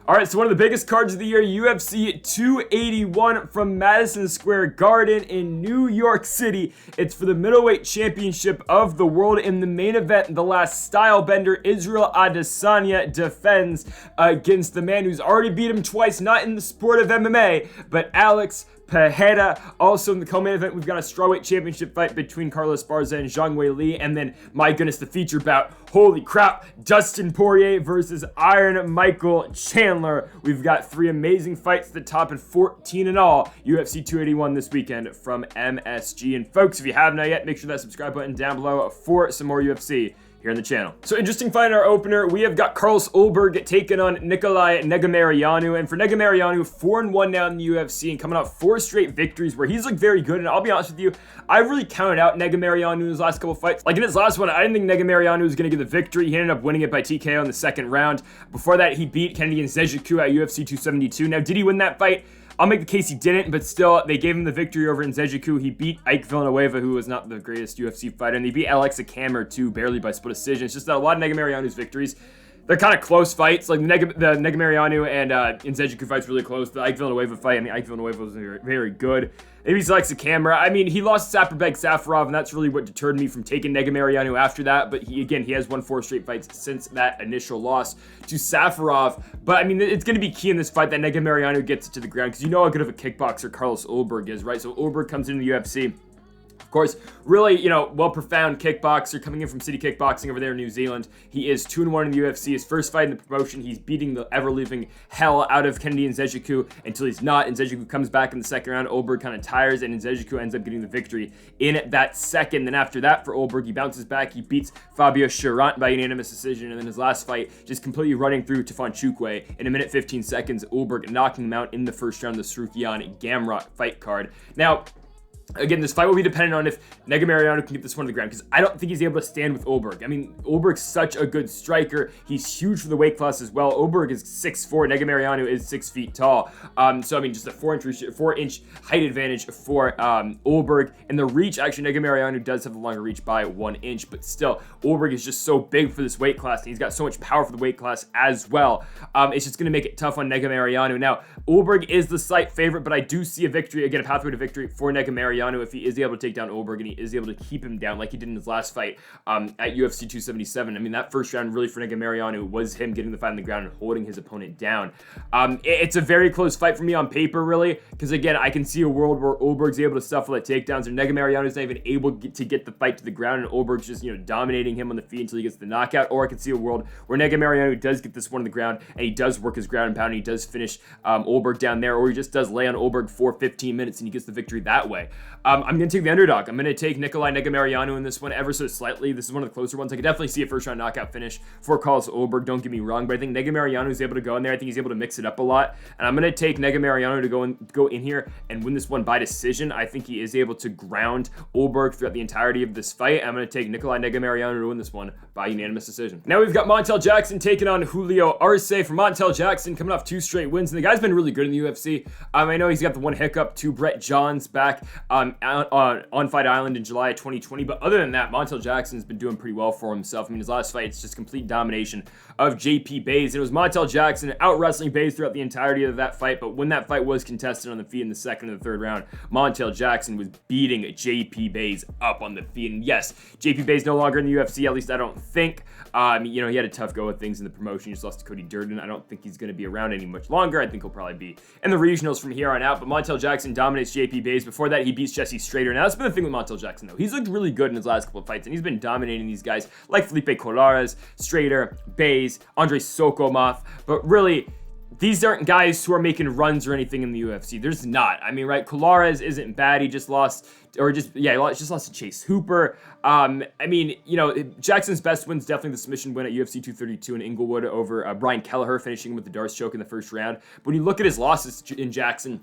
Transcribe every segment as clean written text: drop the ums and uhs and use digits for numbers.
All right, so one of the biggest cards of the year, UFC 281 from Madison Square Garden in New York City. It's for the middleweight championship of the world. In the main event, the last style bender, Israel Adesanya, defends against the man who's already beat him twice, not in the sport of MMA, but Alex Pereira. Also in the co-main event, we've got a strawweight championship fight between Carlos Esparza and Zhang Li, and then, my goodness, the feature bout. Holy crap, Dustin Poirier versus Iron Michael Chandler. We've got three amazing fights at the top and 14 in all. UFC 281 this weekend from MSG. And folks, if you have not yet, make sure that subscribe button down below for some more UFC here on the channel. So interesting fight in our opener. We have got Carlos Ulberg taking on Negumereanu, and for Negumereanu, 4-1 now in the UFC and coming off 4 straight victories where he's looked very good. And I'll be honest with you, I really counted out Negumereanu in his last couple fights. Like in his last one, I didn't think Negumereanu was going to get the victory. He ended up winning it by TKO in the second round. Before that, he beat Kennedy Nzechukwu at UFC 272. Now, did he win that fight? I'll make the case he didn't, but still, they gave him the victory over Nzechukwu. He beat Ike Villanueva, who was not the greatest UFC fighter, and they beat Alex Pereira too, barely by split decision. It's just that a lot of Negumereanu's victories, they're kind of close fights. Like the Negumereanu and Nzechukwu fight's really close. The Ike Villanueva fight, I mean, Ike Villanueva was very, very good. Maybe he's Alex Pereira. I mean, he lost Saparbek Safarov, and that's really what deterred me from taking Negumereanu after that. But he has won 4 straight fights since that initial loss to Safarov. But I mean, it's going to be key in this fight that Negumereanu gets it to the ground, because you know how good of a kickboxer Carlos Ulberg is, right? So Ulberg comes into the UFC. Of course, really, well-profound kickboxer coming in from City Kickboxing over there in New Zealand. He is 2-1 in the UFC. His first fight in the promotion, he's beating the ever-living hell out of Kennedy Nzechukwu until he's not. Nzechukwu comes back in the second round. Ulberg kind of tires, and Nzechukwu ends up getting the victory in that second. Then after that, for Ulberg, he bounces back. He beats Fabio Cherant by unanimous decision. And then his last fight, just completely running through Tefan Chukwe in 1 minute 15 seconds. Ulberg knocking him out in the first round of the Sarukian Gamrot fight card. Now, again, this fight will be dependent on if Negumereanu can get this one to the ground, because I don't think he's able to stand with Ulberg. I mean, Ulberg's such a good striker. He's huge for the weight class as well. Ulberg is 6'4", Negumereanu is 6 feet tall. So, I mean, just a 4-inch height advantage for Ulberg. And the reach, actually, Negumereanu does have the longer reach by 1 inch, but still, Ulberg is just so big for this weight class, and he's got so much power for the weight class as well. It's just going to make it tough on Negumereanu. Now, Ulberg is the slight favorite, but I do see a victory, again, a pathway to victory for Negumereanu if he is able to take down Ulberg and he is able to keep him down like he did in his last fight at UFC 277. I mean, that first round really for Negumereanu was him getting the fight on the ground and holding his opponent down. It's a very close fight for me on paper, really, because again, I can see a world where Ulberg's able to suffer the takedowns and Negumereanu's not even able to get the fight to the ground and Ulberg's just, dominating him on the feet until he gets the knockout. Or I can see a world where Negumereanu does get this one on the ground and he does work his ground and pound and he does finish Ulberg down there, or he just does lay on Ulberg for 15 minutes and he gets the victory that way. I'm going to take the underdog. I'm going to take Negumereanu in this one ever so slightly. This is one of the closer ones. I could definitely see a first-round knockout finish for Carlos Ulberg, don't get me wrong, but I think Negumereanu is able to go in there. I think he's able to mix it up a lot, and I'm going to take Negumereanu to go in here and win this one by decision. I think he is able to ground Ulberg throughout the entirety of this fight. I'm going to take Negumereanu to win this one by unanimous decision. Now we've got Montel Jackson taking on Julio Arce. For Montel Jackson, coming off 2 straight wins, and the guy's been really good in the UFC. I know he's got the one hiccup to Brett Johns back on Fight Island in July of 2020, but other than that, Montel Jackson's been doing pretty well for himself. I mean, his last fight, it's just complete domination of JP Buys. It was Montel Jackson out wrestling Buys throughout the entirety of that fight, but when that fight was contested on the feet in the second and the third round, Montel Jackson was beating JP Buys up on the feet. And yes, JP Buys no longer in the UFC, at least I don't think. He had a tough go of things in the promotion. He just lost to Cody Durden. I don't think he's going to be around any much longer. I think he'll probably be in the regionals from here on out, but Montel Jackson dominates JP Buys. Before that, he beats Jesse Strader. Now, that's been the thing with Montel Jackson, though. He's looked really good in his last couple of fights, and he's been dominating these guys like Felipe Colares, Strader, Buys, Andrei Sokolov, but really, these aren't guys who are making runs or anything in the UFC. There's not. I mean, right, Colares isn't bad. He just lost, he just lost to Chase Hooper. Jackson's best win's definitely the submission win at UFC 232 in Inglewood over Brian Kelleher, finishing with the Darce choke in the first round. But when you look at his losses in Jackson,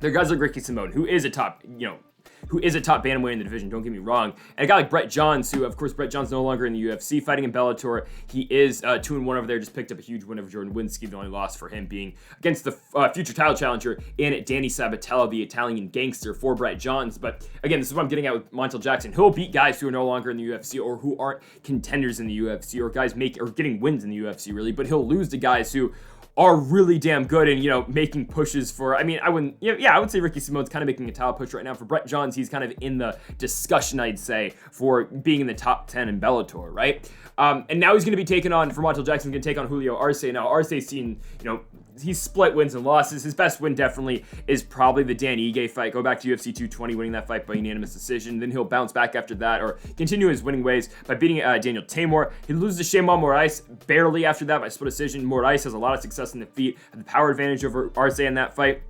there are guys like Ricky Simone, who is a top bantamweight in the division, don't get me wrong. And a guy like Brett Johns, who, of course, Brett Johns no longer in the UFC, fighting in Bellator. He is 2-1 over there, just picked up a huge win over Jordan Winsky. The only loss for him being against the future title challenger in Danny Sabatella, the Italian gangster, for Brett Johns. But again, this is what I'm getting at with Montel Jackson. He'll beat guys who are no longer in the UFC or who aren't contenders in the UFC, or guys getting wins in the UFC, really. But he'll lose to guys who are really damn good and, you know, making pushes for, I mean, I wouldn't, yeah, I would say Ricky Simone's kind of making a title push right now. For Brett Johns, he's kind of in the discussion, I'd say, for being in the top 10 in Bellator, right? And now he's going to be taking on, for Montel Jackson, going to take on Julio Arce. Now, Arce's seen, you know, he's split wins and losses. His best win definitely is probably the Dan Ige fight. Go back to UFC 220, winning that fight by unanimous decision. Then he'll bounce back after that, or continue his winning ways by beating Daniel Tamor. He loses to Shimon Moraes barely after that by split decision. Moraes has a lot of success in the feet, had the power advantage over Arce in that fight.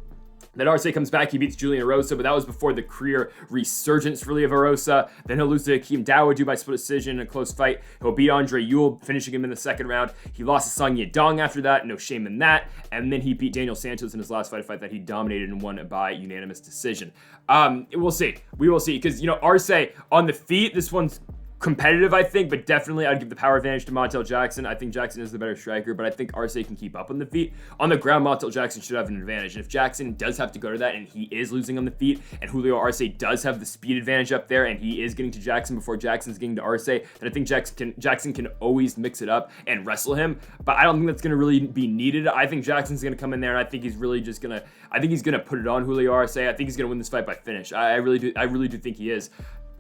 Then Arce comes back, he beats Julian Erosa, but that was before the career resurgence really of Erosa. Then he'll lose to Hakeem Dawodu by split decision in a close fight. He'll beat Andre Ewell, finishing him in the second round. He lost to Song Yadong after that, no shame in that. And then he beat Daniel Santos in his last fight, a fight that he dominated and won by unanimous decision. We'll see. We will see, because, you know, Arce on the feet, this one's competitive, I think, but definitely I'd give the power advantage to Montel Jackson. I think Jackson is the better striker, but I think Arce can keep up on the feet. On the ground, Montel Jackson should have an advantage. And if Jackson does have to go to that and he is losing on the feet, and Julio Arce does have the speed advantage up there and he is getting to Jackson before Jackson's getting to Arce, then I think Jackson can always mix it up and wrestle him. But I don't think that's going to really be needed. I think Jackson's going to come in there and I think he's really just going to, I think he's going to put it on Julio Arce. I think he's going to win this fight by finish. I really do think he is.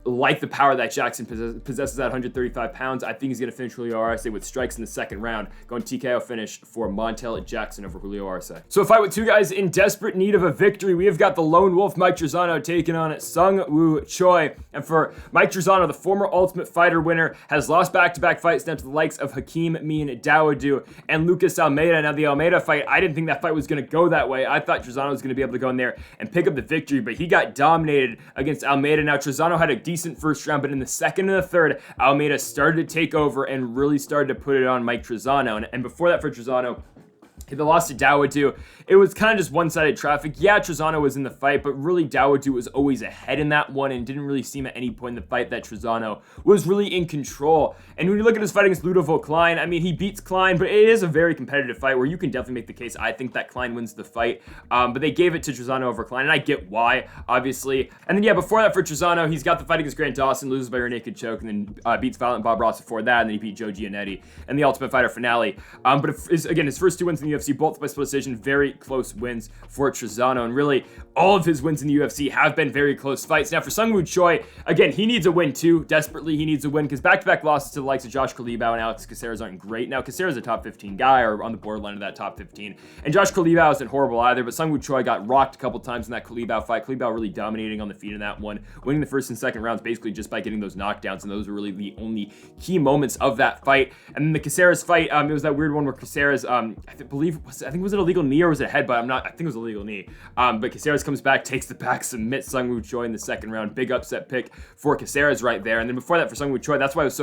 Like the power that Jackson possesses at 135 pounds, I think he's going to finish Julio Arce with strikes in the second round, going TKO finish for Montel Jackson over Julio Arce. So a fight with two guys in desperate need of a victory. We have got the lone wolf Mike Trizano taking on Sung Woo Choi. And for Mike Trizano, the former Ultimate Fighter winner, has lost back-to-back fights down to the likes of Hakeem Mean Dawodu and Lucas Almeida. Now the Almeida fight, I didn't think that fight was going to go that way. I thought Trizano was going to be able to go in there and pick up the victory, but he got dominated against Almeida. Now Trizano had a decent first round, but in the second and the third, Almeida started to take over and really started to put it on Mike Trizano. And before that for Trizano, the loss to Dawodu, it was kind of just one-sided traffic. Yeah, Trizano was in the fight, but really Dawodu was always ahead in that one and didn't really seem at any point in the fight that Trizano was really in control. And when you look at his fight against Ludovic Klein, I mean, he beats Klein, but it is a very competitive fight where you can definitely make the case, I think, that Klein wins the fight. But they gave it to Trizano over Klein, and I get why, obviously. And then, yeah, before that for Trizano, he's got the fight against Grant Dawson, loses by rear naked choke, and then beats Violent Bob Ross before that, and then he beat Joe Giannetti in the Ultimate Fighter finale. But again, his first two wins in the UFC, both by split decision, very close wins for Trizano, and really all of his wins in the UFC have been very close fights. Now for Sung Woo Choi, again, he needs a win too. Desperately, he needs a win because back-to-back losses to the likes of Josh Kalibau and Alex Caceres aren't great. Now Caceres is a top 15 guy, or on the borderline of that top 15, and Josh Kalibau isn't horrible either, but Sung Woo Choi got rocked a couple times in that Kalibau fight. Kalibau really dominating on the feet in that one, winning the first and second rounds basically just by getting those knockdowns, and those were really the only key moments of that fight. And then the Caceres fight, it was that weird one where Caceres, I think was it a legal knee or was it a headbutt? I think it was a legal knee. But Caceres comes back, takes the back, submits Sung Woo Choi in the second round. Big upset pick for Caceres right there. And then before that for Sung Woo Choi, that's why it was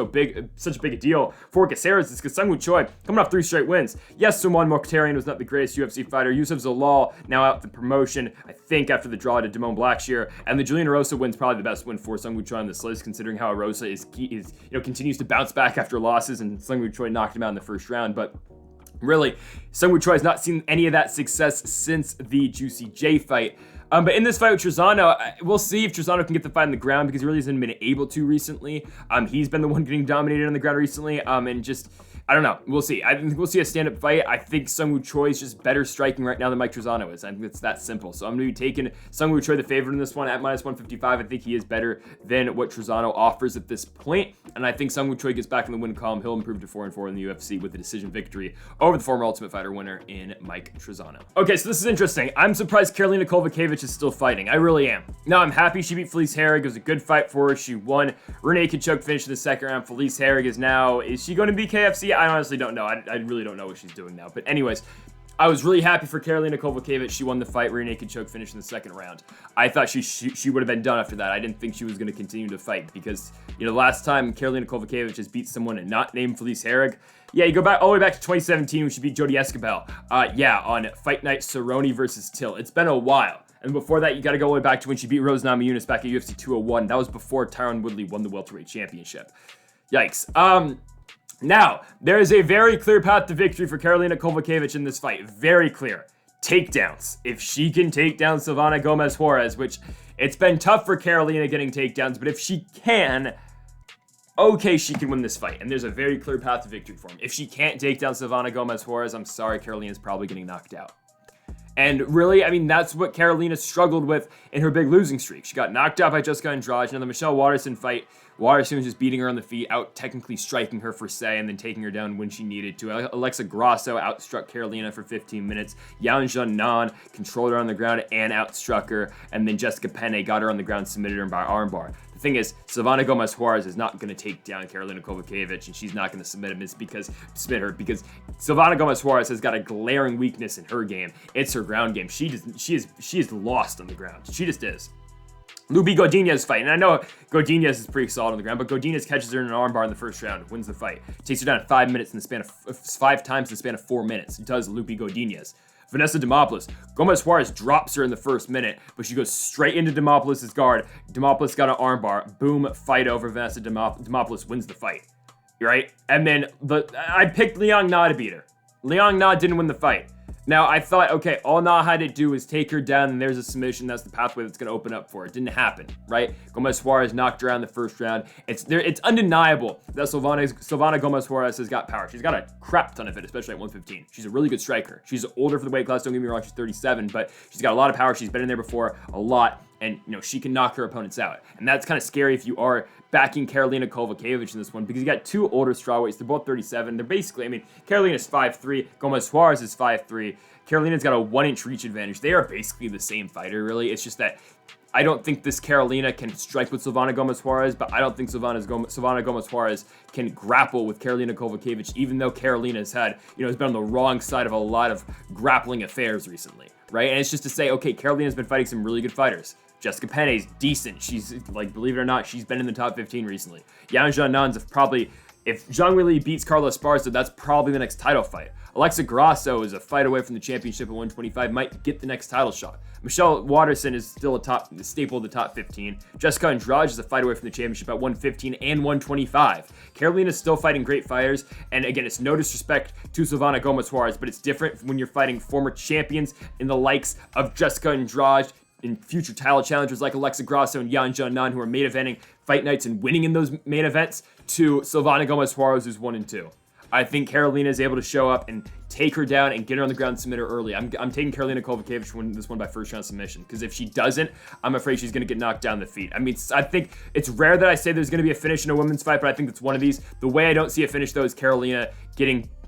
such a big deal for Caceres, is because Sung Woo Choi coming off 3 straight wins. Yes, Suman Mokhtarian was not the greatest UFC fighter. Yusuf Zalal now out the promotion, I think, after the draw to Damone Blackshear. And the Julian Erosa win's probably the best win for Sung Woo Choi on this list, considering how Erosa continues to bounce back after losses, and Sung Woo Choi knocked him out in the first round. But really, Sung Woo Choi has not seen any of that success since the Juicy J fight. But in this fight with Trizano, we'll see if Trizano can get the fight on the ground, because he really hasn't been able to recently. He's been the one getting dominated on the ground recently, and just, I don't know. We'll see. I think we'll see a stand-up fight. I think Sung Woo Choi is just better striking right now than Mike Trizano is. I think it's that simple. So I'm going to be taking Sung Woo Choi the favorite in this one at minus 155. I think he is better than what Trizano offers at this point. And I think Sung Woo Choi gets back in the win column. He'll improve to 4-4 in the UFC with a decision victory over the former Ultimate Fighter winner in Mike Trizano. Okay, so this is interesting. I'm surprised Karolina Kowalkiewicz is still fighting. I really am. Now, I'm happy she beat Felice Herrig. It was a good fight for her. She won. Rear naked choke finish in the second round. Felice Herrig is she going to be KFC? I honestly don't know. I really don't know what she's doing now. But anyways, I was really happy for Karolina Kowalkiewicz. She won the fight, rear naked choke finish in the second round. I thought she would have been done after that. I didn't think she was going to continue to fight because, last time Karolina Kowalkiewicz has beat someone not named Felice Herrig. Yeah, you go back all the way back to 2017 when she beat Jodie Esquibel. On Fight Night Cerrone versus Till. It's been a while. And before that, you got to go all the way back to when she beat Rose Namajunas back at UFC 201. That was before Tyron Woodley won the welterweight championship. Yikes. Now, there is a very clear path to victory for Karolina Kowalkiewicz in this fight. Very clear. Takedowns. If she can take down Silvana Gomez Juarez, which it's been tough for Karolina getting takedowns, but if she can, okay, she can win this fight, and there's a very clear path to victory for him. If she can't take down Silvana Gomez Juarez, I'm sorry, Carolina's probably getting knocked out. And really, I mean, that's what Carolina struggled with in her big losing streak. She got knocked out by Jessica Andrade. Now, the Michelle Waterson fight, Waterson was just beating her on the feet, out technically striking her for say, and then taking her down when she needed to. Alexa Grasso outstruck Carolina for 15 minutes. Yan Zhanan controlled her on the ground and outstruck her. And then Jessica Penne got her on the ground, submitted her by armbar. The thing is, Silvana Gomez Juarez is not going to take down Karolina Kowalkiewicz, and she's not going to submit her because Silvana Gomez Juarez has got a glaring weakness in her game. It's her ground game. She is lost on the ground. She just is. Luby Godinez fight, and I know Godinez is pretty solid on the ground, but Godinez catches her in an armbar in the first round, wins the fight, takes her down in 5 minutes in the span of 5 times in the span of 4 minutes. It does Luby Godinez. Vanessa Demopoulos. Gomez Juarez drops her in the first minute, but she goes straight into Demopoulos' guard. Demopoulos got an armbar. Boom, fight over. Vanessa Demopoulos wins the fight. Right? And then I picked Liang Na to beat her. Liang Na didn't win the fight. Now, I thought, okay, all Na had to do was take her down, and there's a submission. That's the pathway that's going to open up for her. It didn't happen, right? Gomez Juarez knocked her out in the first round. It's undeniable that Silvana Gomez Juarez has got power. She's got a crap ton of it, especially at 115. She's a really good striker. She's older for the weight class, don't get me wrong, she's 37, but she's got a lot of power. She's been in there before a lot, and she can knock her opponents out. And that's kind of scary if you are backing Karolina Kowalkiewicz in this one, because you got two older strawweights. They're both 37. They're basically, Karolina's 5'3", Gomez Juarez is 5'3". Carolina's got a 1-inch reach advantage. They are basically the same fighter, really. It's just that I don't think this Carolina can strike with Silvana Gomez Juarez, but I don't think Silvana Gomez Juarez can grapple with Karolina Kowalkiewicz, even though Carolina's had, has been on the wrong side of a lot of grappling affairs recently, right? And it's just to say, okay, Carolina's been fighting some really good fighters. Jessica Penne's decent. She's, believe it or not, she's been in the top 15 recently. Yan Zhanan's probably, if Zhang really beats Carla Esparza, that's probably the next title fight. Alexa Grasso is a fight away from the championship at 125, might get the next title shot. Michelle Waterson is still a staple of the top 15. Jessica Andrade is a fight away from the championship at 115 and 125. Carolina's still fighting great fighters, and again, it's no disrespect to Silvana Gomez Juarez, but it's different when you're fighting former champions in the likes of Jessica Andrade, in future title challengers like Alexa Grasso and Yan Zhanan, who are main eventing fight nights and winning in those main events, to Silvana Gomez Juarez, who's 1-2. I think Carolina is able to show up and take her down and get her on the ground and submit her early. I'm taking Karolina Kowalkiewicz to win this one by first round submission, because if she doesn't, I'm afraid she's going to get knocked down the feet. I think it's rare that I say there's going to be a finish in a women's fight, but I think it's one of these. The way I don't see a finish, though, is Carolina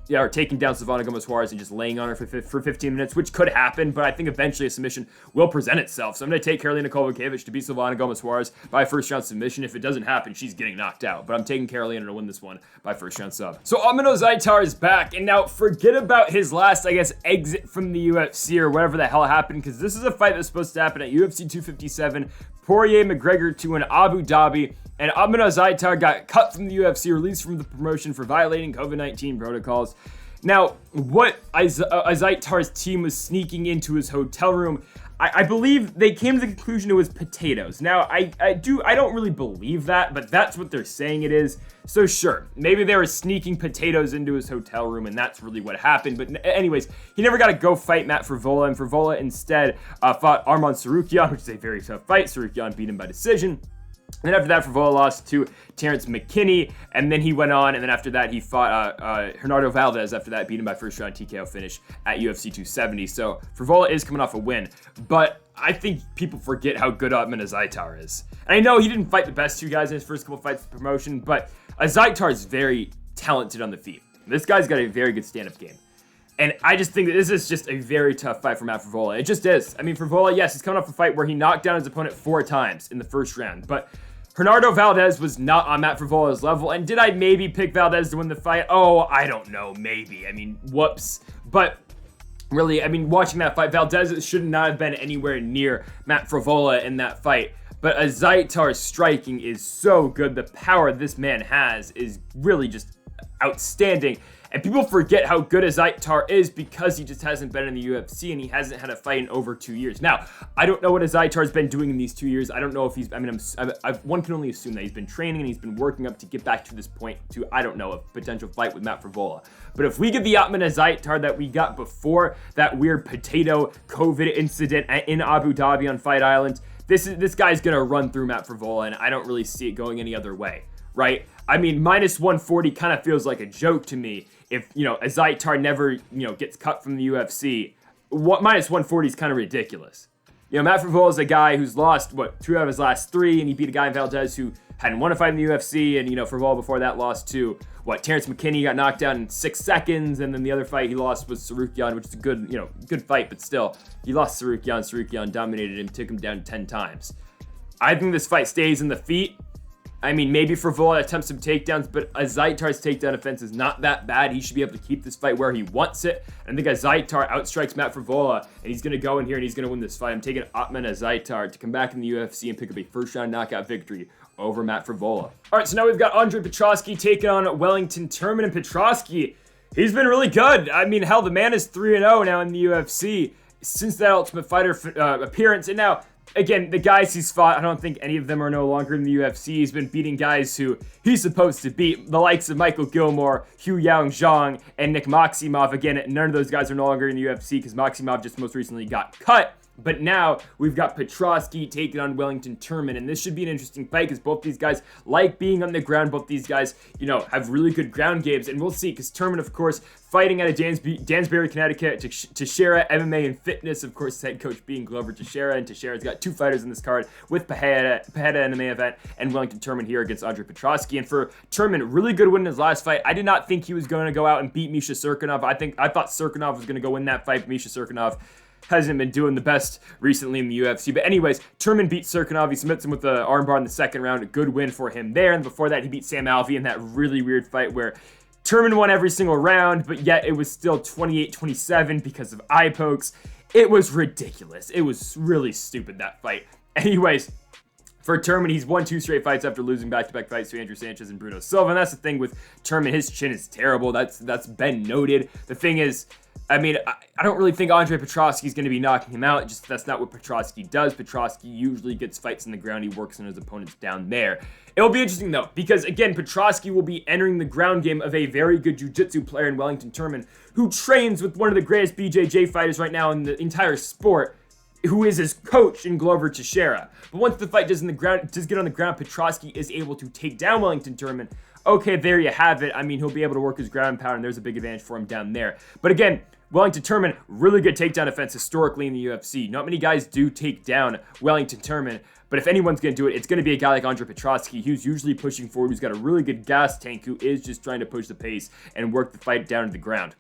or taking down Silvana Gomez Juarez and just laying on her for 15 minutes, which could happen, but I think eventually a submission will present itself. So I'm going to take Karolina Kowalkiewicz to beat Silvana Gomez Juarez by first round submission. If it doesn't happen, she's getting knocked out, but I'm taking Karolina to win this one by first round sub. So Azaitar is back, and now forget about his last, exit from the UFC or whatever the hell happened, because this is a fight that's supposed to happen at UFC 257. Poirier McGregor 2 in Abu Dhabi, and Azaitar got cut from the UFC, released from the promotion for violating COVID-19 protocols. Now, what Azaitar's team was sneaking into his hotel room, I believe they came to the conclusion it was potatoes. Now, I don't really believe that, but that's what they're saying it is. So sure, maybe they were sneaking potatoes into his hotel room, and that's really what happened. But anyways, he never got to go fight Matt Frevola, and Frevola instead fought Arman Tsarukyan, which is a very tough fight. Tsarukyan beat him by decision. And then after that, Frevola lost to Terrence McKinney, and then he went on, and then after that, he fought Hernando Valdez. After that, beat him by first round TKO finish at UFC 270. So Frevola is coming off a win, but I think people forget how good Azaitar is. And I know he didn't fight the best two guys in his first couple fights of the promotion, but Azaitar is very talented on the feet. This guy's got a very good stand-up game. And I just think that this is just a very tough fight for Matt Frevola. It just is. Frevola, yes, he's coming off a fight where he knocked down his opponent 4 times in the first round. But Hernando Valdez was not on Matt Frevola's level. And did I maybe pick Valdez to win the fight? Oh, I don't know. Maybe. Whoops. But really, watching that fight, Valdez should not have been anywhere near Matt Frevola in that fight. But Azaitar's striking is so good. The power this man has is really just outstanding. And people forget how good Azaitar is because he just hasn't been in the UFC and he hasn't had a fight in over 2 years. Now, I don't know what Azaitar's been doing in these 2 years. I don't know if he's, one can only assume that he's been training and he's been working up to get back to this point to, a potential fight with Matt Frevola. But if we get the Azaitar that we got before that weird potato COVID incident in Abu Dhabi on Fight Island, this guy's going to run through Matt Frevola, and I don't really see it going any other way. right? I mean, minus 140 kind of feels like a joke to me. If, Azaitar never, gets cut from the UFC, minus 140 is kind of ridiculous. Matt Frevola is a guy who's lost, 2 out of his last 3, and he beat a guy in Valdez who hadn't won a fight in the UFC, and, Frevola before that lost to, Terrence McKinney got knocked down in 6 seconds, and then the other fight he lost was Tsarukyan, which is a good fight, but still, he lost Tsarukyan. Tsarukyan dominated him, took him down 10 times. I think this fight stays in the feet. I mean, maybe Frevola attempts some takedowns, but Azaitar's takedown offense is not that bad. He should be able to keep this fight where he wants it. I think Azaitar outstrikes Matt Frevola, and he's going to go in here and he's going to win this fight. I'm taking Ottman Azaitar to come back in the UFC and pick up a first-round knockout victory over Matt Frevola. All right, so now we've got Andre Petroski taking on Wellington Turman, and Petroski, he's been really good. I mean, hell, the man is 3-0 now in the UFC since that Ultimate Fighter appearance, and now, again, the guys he's fought, I don't think any of them are no longer in the UFC. He's been beating guys who he's supposed to beat, the likes of Michael Gilmore, Huayong Zhang, and Nick Maximov. Again, none of those guys are no longer in the UFC because Maximov just most recently got cut. But now we've got Petroski taking on Wellington Turman, and this should be an interesting fight because both these guys like being on the ground. Both these guys, have really good ground games, and we'll see because Turman, of course, fighting out of Dansbury, Connecticut, Teixeira MMA and Fitness, of course, head coach being Glover Teixeira, and Teixeira's got 2 fighters in this card with Pajeda in the main event, and Wellington Turman here against Andre Petroski. And for Turman, really good win in his last fight. I did not think he was going to go out and beat Misha Cirkunov. I thought Cirkunov was going to go win that fight, but Misha Cirkunov hasn't been doing the best recently in the UFC. But anyways, Turman beat Cirkunov. He submits him with the armbar in the second round. A good win for him there. And before that, he beat Sam Alvey in that really weird fight where Turman won every single round, but yet it was still 28-27 because of eye pokes. It was ridiculous. It was really stupid, that fight. Anyways, for Turman, he's won 2 straight fights after losing back-to-back fights to Andrew Sanchez and Bruno Silva. And that's the thing with Turman. His chin is terrible. That's been noted. The thing is, I mean, I don't really think Andre Petroski is going to be knocking him out. Just that's not what Petroski does. Petroski usually gets fights in the ground. He works on his opponents down there. It'll be interesting, though, because, again, Petroski will be entering the ground game of a very good jiu-jitsu player in Wellington Turman, who trains with one of the greatest BJJ fighters right now in the entire sport, who is his coach in Glover Teixeira. But once the fight does get on the ground, Petroski is able to take down Wellington Turman. Okay, there you have it. I mean, he'll be able to work his ground pound, and there's a big advantage for him down there. But again, Wellington Turman, really good takedown defense historically in the UFC. Not many guys do take down Wellington Turman, but if anyone's going to do it, it's going to be a guy like Andre Petroski, who's usually pushing forward, who's got a really good gas tank, who is just trying to push the pace and work the fight down to the ground.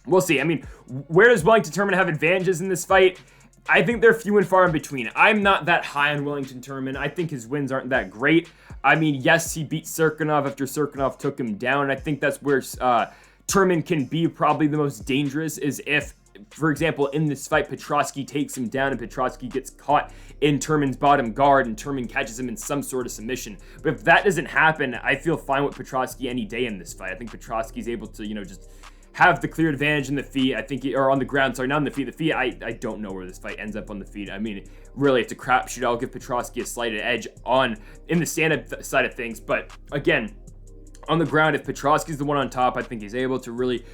We'll see. I mean, where does Wellington Turman have advantages in this fight? I think they're few and far in between. I'm not that high on Wellington Turman. I think his wins aren't that great. I mean, yes, he beat Cirkunov after Cirkunov took him down. I think that's where Turman can be probably the most dangerous, is if, for example, in this fight, Petroski takes him down and Petroski gets caught in Turman's bottom guard and Turman catches him in some sort of submission. But if that doesn't happen, I feel fine with Petroski any day in this fight. I think Petroski's able to, just have the clear advantage in the feet. I think, or on the ground, sorry, not on the feet. The feet, I don't know where this fight ends up on the feet. I mean, really, it's a crapshoot. I'll give Petroski a slight edge in the stand-up side of things. But again, on the ground, if Petroski's the one on top, I think he's able to really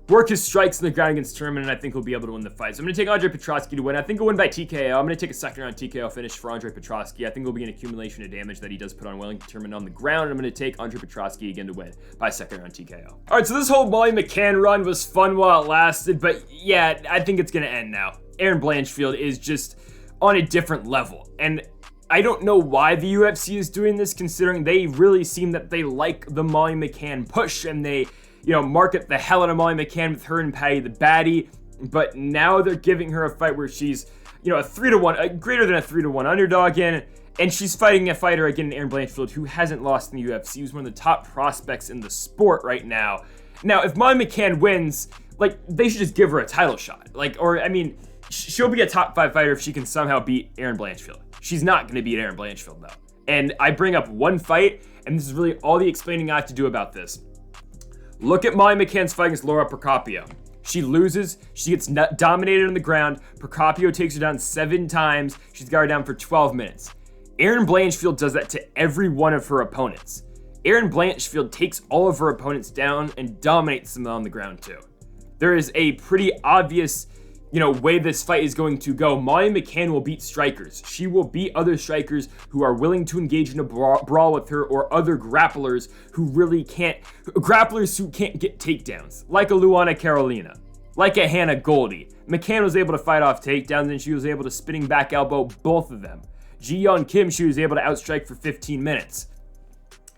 work his strikes in the ground against Turman, and I think he'll be able to win the fight. So I'm going to take Andre Petroski to win. I think he'll win by TKO. I'm going to take a second-round TKO finish for Andre Petroski. I think it'll be an accumulation of damage that he does put on Wellington Turman on the ground. I'm going to take Andre Petroski again to win by second-round TKO. All right, so this whole Molly McCann run was fun while it lasted, but yeah, I think it's going to end now. Aaron Blanchfield is just on a different level, and I don't know why the UFC is doing this, considering they really seem that they like the Molly McCann push, and they market the hell out of Molly McCann with her and Patty the Baddie, but now they're giving her a fight where she's, a 3-1, greater than a 3-1 underdog in, and she's fighting a fighter, again, Aaron Blanchfield, who hasn't lost in the UFC, who's one of the top prospects in the sport right now. Now, if Molly McCann wins, they should just give her a title shot. She'll be a top 5 fighter if she can somehow beat Aaron Blanchfield. She's not going to beat Aaron Blanchfield, though. And I bring up one fight, and this is really all the explaining I have to do about this. Look at Molly McCann's fight against Laura Procopio. She loses. She gets dominated on the ground. Procopio takes her down 7 times. She's got her down for 12 minutes. Aaron Blanchfield does that to every one of her opponents. Aaron Blanchfield takes all of her opponents down and dominates them on the ground too. There is a pretty obvious, way this fight is going to go. Molly McCann will beat strikers. She will beat other strikers who are willing to engage in a brawl with her, or other grapplers who can't get takedowns, like a Luana Carolina, like a Hannah Goldie. McCann was able to fight off takedowns, and she was able to spinning back elbow both of them. Ji-Yeon Kim, she was able to outstrike for 15 minutes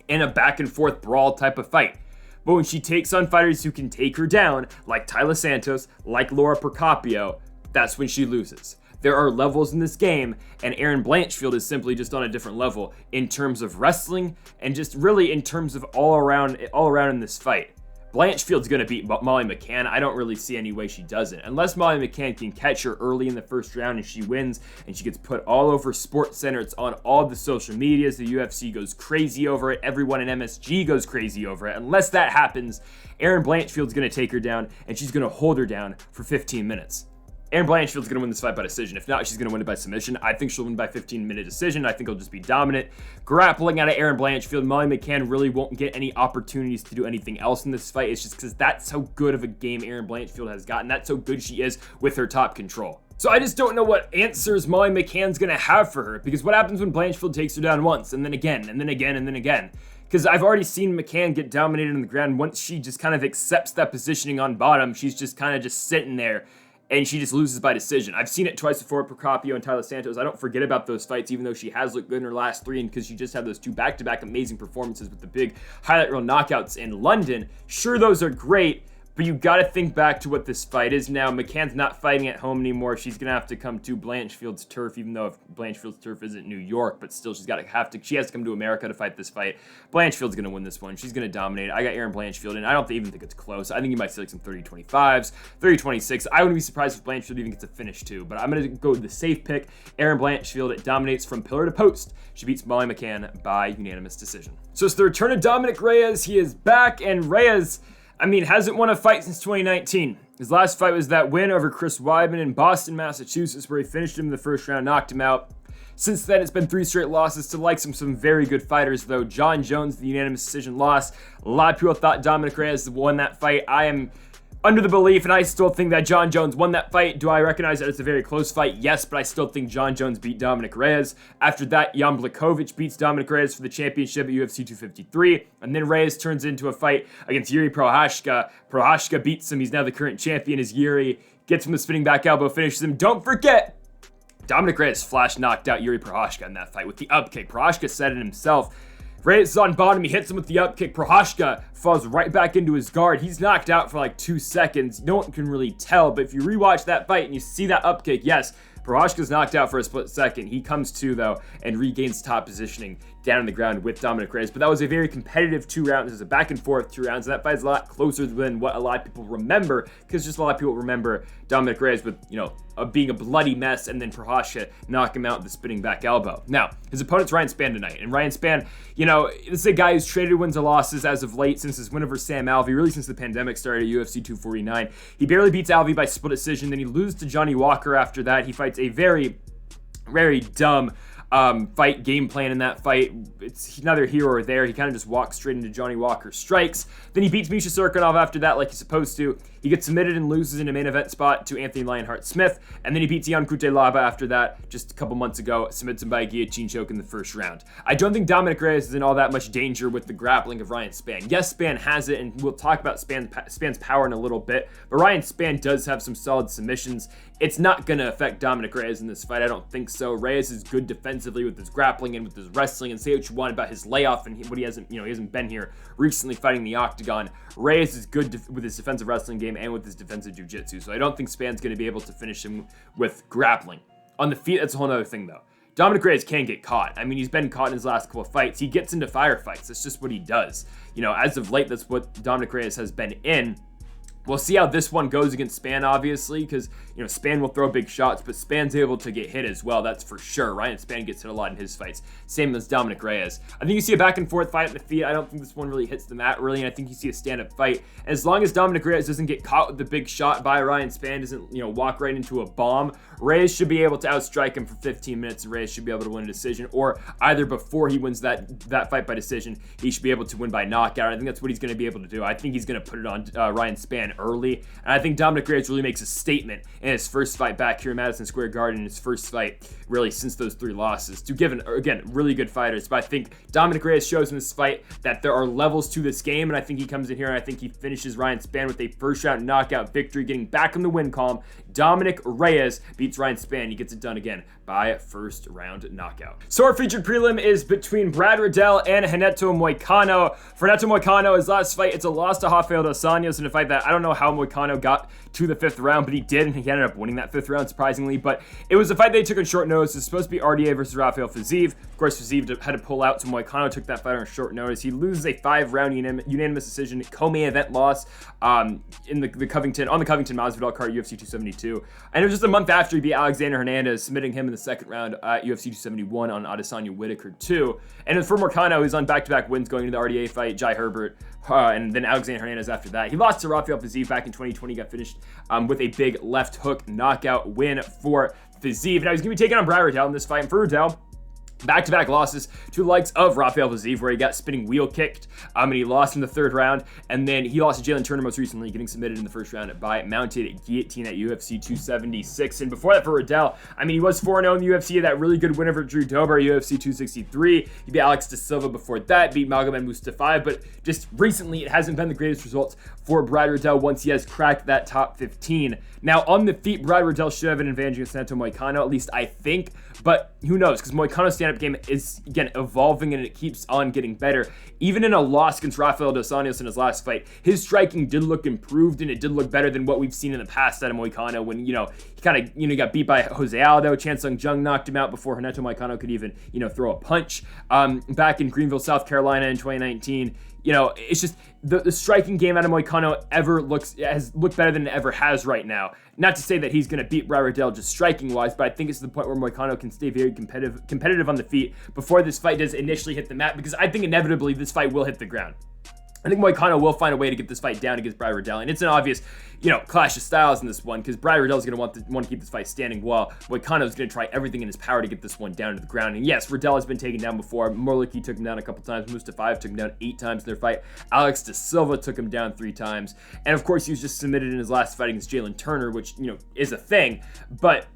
in a back and forth brawl type of fight. But when she takes on fighters who can take her down, like Taila Santos, like Laura Procopio, that's when she loses. There are levels in this game, and Erin Blanchfield is simply just on a different level in terms of wrestling, and just really in terms of all around in this fight. Blanchfield's going to beat Molly McCann. I don't really see any way she doesn't. Unless Molly McCann can catch her early in the first round and she wins and she gets put all over SportsCenter. It's on all the social medias. The UFC goes crazy over it. Everyone in MSG goes crazy over it. Unless that happens, Erin Blanchfield's going to take her down, and she's going to hold her down for 15 minutes. Erin Blanchfield's going to win this fight by decision. If not, she's going to win it by submission. I think she'll win by 15-minute decision. I think it'll just be dominant. Grappling out of Erin Blanchfield, Molly McCann really won't get any opportunities to do anything else in this fight. It's just because that's how good of a game Erin Blanchfield has gotten. That's how good she is with her top control. So I just don't know what answers Molly McCann's going to have for her, because what happens when Blanchfield takes her down once, and then again, and then again, and then again? Because I've already seen McCann get dominated on the ground. Once she just kind of accepts that positioning on bottom, she's just kind of just sitting there, and she just loses by decision. I've seen it twice before with Procopio and Taila Santos. I don't forget about those fights, even though she has looked good in her last three, and because she just had those two back-to-back amazing performances with the big highlight reel knockouts in London. Sure, those are great, but you got to think back to what this fight is now. McCann's not fighting at home anymore. She's going to have to come to Blanchfield's turf, even though Blanchfield's turf isn't New York, but still she has to come to America to fight this fight. Blanchfield's going to win this one. She's going to dominate. I got Erin Blanchfield, and I don't even think it's close. I think you might see like some 30-25s, 30-26. I wouldn't be surprised if Blanchfield even gets a finish too, but I'm going to go with the safe pick. Erin Blanchfield, it dominates from pillar to post. She beats Molly McCann by unanimous decision. So it's the return of Dominic Reyes. He is back, and Reyes, hasn't won a fight since 2019. His last fight was that win over Chris Weidman in Boston, Massachusetts, where he finished him in the first round, knocked him out. Since then, it's been 3 straight losses to some very good fighters, though. John Jones, the unanimous decision loss. A lot of people thought Dominic Reyes won that fight. I am under the belief, and I still think that John Jones won that fight. Do I recognize that it's a very close fight? Yes, but I still think John Jones beat Dominic Reyes. After that, Jan Blachowicz beats Dominic Reyes for the championship at UFC 253, and then Reyes turns into a fight against Yuri Prochazka. Prochazka beats him. He's now the current champion as Yuri. Gets him the spinning back elbow, finishes him. Don't forget, Dominic Reyes flash knocked out Yuri Prochazka in that fight with the up kick. Prochazka said it himself. Reyes is on bottom, he hits him with the up kick. Prochazka falls right back into his guard. He's knocked out for like 2 seconds. No one can really tell, but if you rewatch that fight and you see that up kick, yes, Prochazka's knocked out for a split second. He comes to, though, and regains top positioning down on the ground with Dominic Reyes. But that was a very competitive 2 rounds. It was a back and forth 2 rounds. And that fight's a lot closer than what a lot of people remember, because just a lot of people remember Dominic Reyes with, being a bloody mess, and then Prochazka knock him out with the spinning back elbow. Now, his opponent's Ryan Spann tonight. And Ryan Spann, this is a guy who's traded wins and losses as of late since his win over Sam Alvey, really since the pandemic started at UFC 249. He barely beats Alvey by split decision. Then he loses to Johnny Walker after that. He fights a very, very dumb fight game plan in that fight. It's neither here or there. He kind of just walks straight into Johnny Walker's strikes. Then he beats Misha Cirkunov after that like he's supposed to. He gets submitted and loses in a main event spot to Anthony Lionheart-Smith. And then he beats Jan Kutelaba after that just a couple months ago. Submits him by a guillotine choke in the first round. I don't think Dominic Reyes is in all that much danger with the grappling of Ryan Spann. Yes, Spann has it, and we'll talk about Spann's power in a little bit. But Ryan Spann does have some solid submissions. It's not going to affect Dominic Reyes in this fight. I don't think so. Reyes is good defensively with his grappling and with his wrestling, and say what you want about his layoff and what he hasn't been here recently fighting the octagon. Reyes is good with his defensive wrestling game and with his defensive jiu-jitsu, so I don't think Spann's going to be able to finish him with grappling. On the feet, that's a whole other thing, though. Dominic Reyes can get caught. He's been caught in his last couple of fights. He gets into firefights. That's just what he does. As of late, that's what Dominic Reyes has been in. We'll see how this one goes against Spann, obviously, because, Spann will throw big shots, but Spann's able to get hit as well, that's for sure. Ryan Spann gets hit a lot in his fights, same as Dominic Reyes. I think you see a back and forth fight at the feet. I don't think this one really hits the mat, really, and I think you see a stand-up fight. As long as Dominic Reyes doesn't get caught with the big shot by Ryan Spann, doesn't, walk right into a bomb, Reyes should be able to outstrike him for 15 minutes, and Reyes should be able to win a decision, or either before he wins that fight by decision, he should be able to win by knockout. I think that's what he's going to be able to do. I think he's going to put it on Ryan Spann early. And I think Dominic Reyes really makes a statement in his first fight back here in Madison Square Garden, his first fight really since those 3 losses, to give, again, really good fighters. But I think Dominic Reyes shows in this fight that there are levels to this game, and I think he comes in here and I think he finishes Ryan Spann with a first-round knockout victory, getting back in the win column. Dominic Reyes beats Ryan Spann. He gets it done again by first-round knockout. So our featured prelim is between Brad Riddell and Renato Moicano. For Renato Moicano, his last fight, it's a loss to Rafael dos Anjos in a fight that I don't know how Moicano got to the 5th round, but he did, and he ended up winning that 5th round, surprisingly. But it was a fight they took on short notice. It's supposed to be RDA versus Rafael Fiziev. Of course, Fiziev had to pull out, so Moicano took that fight on short notice. He loses a 5-round unanimous decision, co-main event loss in the Covington Masvidal card, UFC 272. And it was just a month after he beat Alexander Hernandez, submitting him in the 2nd round at UFC 271 on Adesanya Whitaker 2. And for Moicano, he's on back-to-back wins going into the RDA fight, Jai Herbert, and then Alexander Hernandez after that. He lost to Rafael Fiziev back in 2020, got finished with a big left hook knockout win for Fiziev. Now he's going to be taking on Brad Riddell in this fight, and for Riddell, back-to-back losses to the likes of Rafael Fiziev, where he got spinning wheel kicked, and he lost in the 3rd round, and then he lost to Jalen Turner most recently, getting submitted in the 1st round by mounted guillotine at UFC 276. And before that, for Riddell, he was 4-0 in the UFC, that really good win over Drew Dober at UFC 263. He beat Alex De Silva before that, beat Magomed Mustafayev, but just recently, it hasn't been the greatest results for Brad Riddell once he has cracked that top 15. Now, on the feet, Brad Riddell should have an advantage against Renato Moicano, at least I think, but who knows, because Moicano's stand-up game is, again, evolving, and it keeps on getting better. Even in a loss against Rafael dos Anjos in his last fight, his striking did look improved, and it did look better than what we've seen in the past out of Moicano when, he kind of, got beat by Jose Aldo. Jung knocked him out before Renato Moicano could even, throw a punch. Back in Greenville, South Carolina in 2019, it's just the striking game out of Moicano has looked better than it ever has right now. Not to say that he's going to beat Brad Riddell just striking-wise, but I think it's the point where Moicano can stay very competitive on the feet before this fight does initially hit the mat, because I think inevitably this fight will hit the ground. I think Moicano will find a way to get this fight down against Brad Riddell, and it's an obvious, clash of styles in this one, because Brad Riddell is going to want to keep this fight standing, while Moicano is going to try everything in his power to get this one down to the ground. And yes, Riddell has been taken down before. Morliki took him down a couple times. Mustafayev took him down 8 times in their fight. Alex De Silva took him down 3 times. And of course, he was just submitted in his last fight against Jalen Turner, which, is a thing. But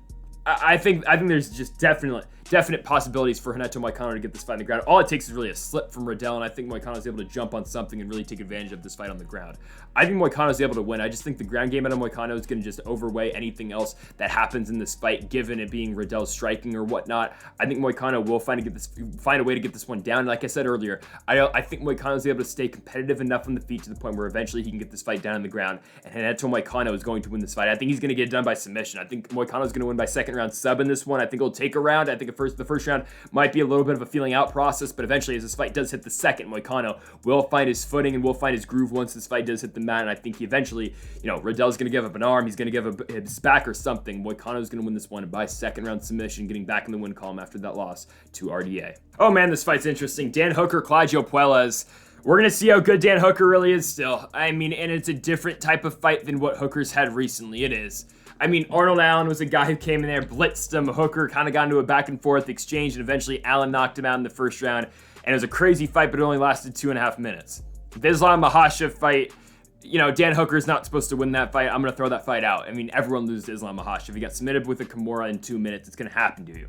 I think there's just definite possibilities for Renato Moicano to get this fight on the ground. All it takes is really a slip from Riddell, and I think Moicano is able to jump on something and really take advantage of this fight on the ground. I think Moicano is able to win. I just think the ground game out of Moicano is going to just overweigh anything else that happens in this fight, given it being Riddell's striking or whatnot. I think Moicano will find a way to get this one down. And like I said earlier, I think Moicano is able to stay competitive enough on the feet to the point where eventually he can get this fight down on the ground, and Renato Moicano is going to win this fight. I think he's going to get it done by submission. I think Moicano is going to win by 2nd round sub in this one. I think it'll take a round. I think the first round might be a little bit of a feeling out process, but eventually as this fight does hit the 2nd, Moicano will find his footing and will find his groove once this fight does hit the mat. And I think he eventually, Riddell's going to give up an arm, he's going to give up his back or something. Moicano's going to win this one by 2nd round submission, getting back in the win column after that loss to RDA. Oh man, this fight's interesting. Dan Hooker, Claudio Puelles. We're going to see how good Dan Hooker really is still. And it's a different type of fight than what Hooker's had recently. It is. Arnold Allen was a guy who came in there, blitzed him. Hooker kind of got into a back and forth exchange, and eventually Allen knocked him out in the 1st round. And it was a crazy fight, but it only lasted 2.5 minutes. The Islam Makhachev fight, Dan Hooker is not supposed to win that fight. I'm going to throw that fight out. Everyone loses to Islam Makhachev. He got submitted with a Kimura in 2 minutes. It's going to happen to you.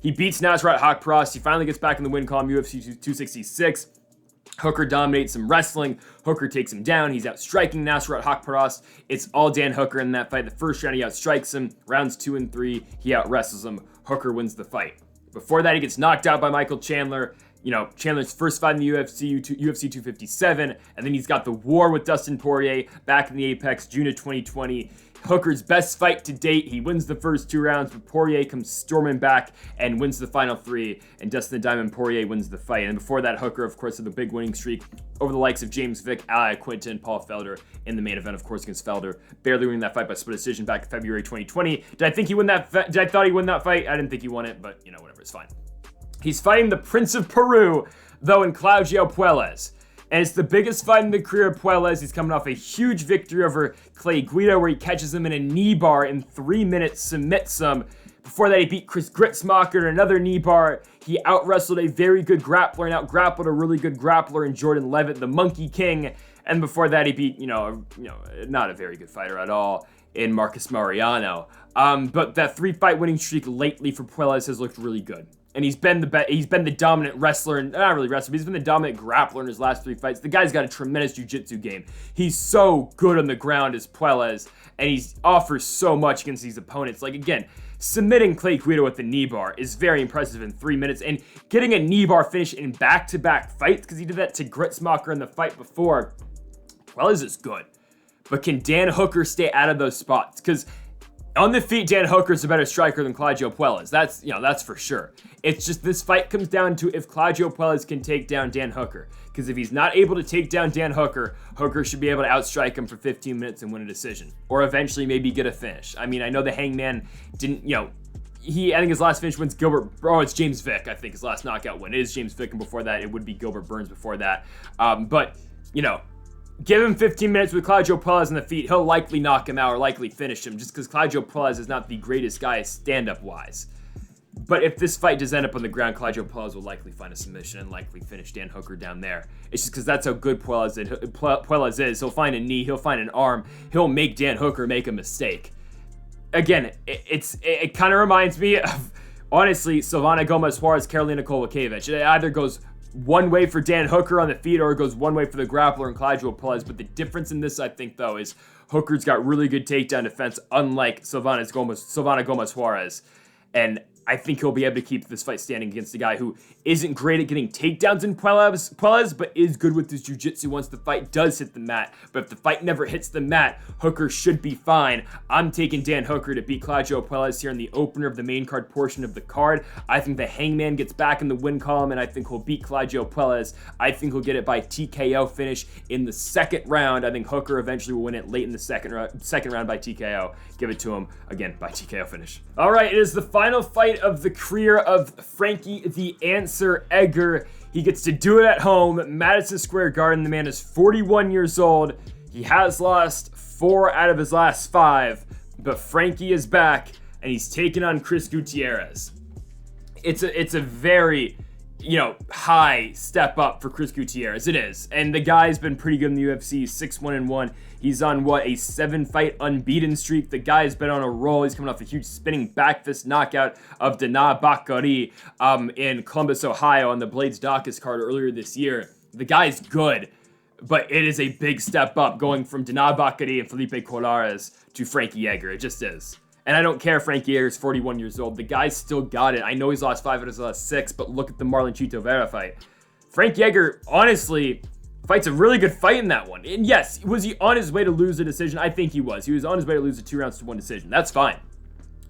He beats Nasrat Haqparast. He finally gets back in the win column, UFC 266. Hooker dominates some wrestling. Hooker takes him down. He's out striking Nasrat Haqparast. It's all Dan Hooker in that fight. The 1st round, he outstrikes him. Rounds 2 and 3, he out wrestles him. Hooker wins the fight. Before that, he gets knocked out by Michael Chandler. Chandler's first fight in the UFC 257, and then he's got the war with Dustin Poirier back in the Apex, June of 2020. Hooker's best fight to date. He wins the first 2 rounds, but Poirier comes storming back and wins the final 3, and Dustin the Diamond Poirier wins the fight. And before that, Hooker, of course, had the big winning streak over the likes of James Vick, Ali Quinton, Paul Felder in the main event, of course, against Felder, barely winning that fight by split decision back in February 2020. Did I think he won that? Did I thought he won that fight? I didn't think he won it, but whatever, it's fine. He's fighting the Prince of Peru, though, in Claudio Puelles. And it's the biggest fight in the career of Puelles. He's coming off a huge victory over Clay Guida, where he catches him in a knee bar in 3 minutes, submits him. Before that, he beat Chris Gritzmacher in another knee bar. He out-wrestled a very good grappler and out-grappled a really good grappler in Jordan Levitt, the Monkey King. And before that, he beat, not a very good fighter at all in Marcus Mariano. But that 3-fight winning streak lately for Puelles has looked really good. And he's been the dominant wrestler, and not really wrestler, but he's been the dominant grappler in his last 3 fights. The guy's got a tremendous jiu-jitsu game. He's so good on the ground as Puelles, and he offers so much against these opponents. Like, again, submitting Clay Guida with the knee bar is very impressive in 3 minutes, and getting a knee bar finish in back-to-back fights, because he did that to Gritzmacher in the fight before. Puelles is good. But can Dan Hooker stay out of those spots? Because on the feet, Dan Hooker's a better striker than Claudio Puelles. That's for sure. It's just this fight comes down to if Claudio Puelles can take down Dan Hooker. Because if he's not able to take down Dan Hooker, Hooker should be able to outstrike him for 15 minutes and win a decision. Or eventually maybe get a finish. I mean, I know the Hangman didn't, I think his last finish wins Gilbert, it's James Vick, I think, his last knockout win. It is James Vick, and before that, it would be Gilbert Burns before that. Give him 15 minutes with Claudio Puelles on the feet. He'll likely knock him out or likely finish him just because Claudio Puelles is not the greatest guy stand-up wise. But if this fight does end up on the ground, Claudio Puelles will likely find a submission and likely finish Dan Hooker down there. It's just because that's how good Puelles is. He'll find a knee, he'll find an arm, he'll make Dan Hooker make a mistake. Again, it kind of reminds me of, honestly, Silvana Gomez Juarez, Karolina Kowalkiewicz. It either goes one way for Dan Hooker on the feet or it goes one way for the grappler and Claudio Puelles. But the difference in this, I think, though, is Hooker's got really good takedown defense, unlike Silvana Gomez Juarez. And I think he'll be able to keep this fight standing against a guy who isn't great at getting takedowns in Puelles, but is good with his jiu-jitsu once the fight does hit the mat. But if the fight never hits the mat, Hooker should be fine. I'm taking Dan Hooker to beat Claudio Puelles here in the opener of the main card portion of the card. I think the Hangman gets back in the win column, and I think he'll beat Claudio Puelles. I think he'll get it by TKO finish in the second round. I think Hooker eventually will win it late in the second round by TKO. Give it to him, again, by TKO finish. All right, it is the final fight of the career of Frankie the Answer Edgar. He gets to do it at home, Madison Square Garden. The man is 41 years old. He has lost 4 out of his last 5, but Frankie is back, and he's taking on Chris Gutierrez. It's a very, high step up for Chris Gutierrez. It is. And the guy's been pretty good in the UFC. 6-1-1. He's on, a 7-fight unbeaten streak. The guy's been on a roll. He's coming off a huge spinning back fist knockout of Dana Bakary in Columbus, Ohio on the Blades Dacus card earlier this year. The guy's good, but it is a big step up going from Dana Bakary and Felipe Colares to Frankie Edgar. It just is. And I don't care if Frankie Edgar's 41 years old. The guy's still got it. I know he's lost 5 out of his last 6, but look at the Marlon Chito Vera fight. Frankie Edgar, honestly, fights a really good fight in that one. And yes, was he on his way to lose a decision? I think he was. He was on his way to lose a 2-rounds-to-1 decision. That's fine.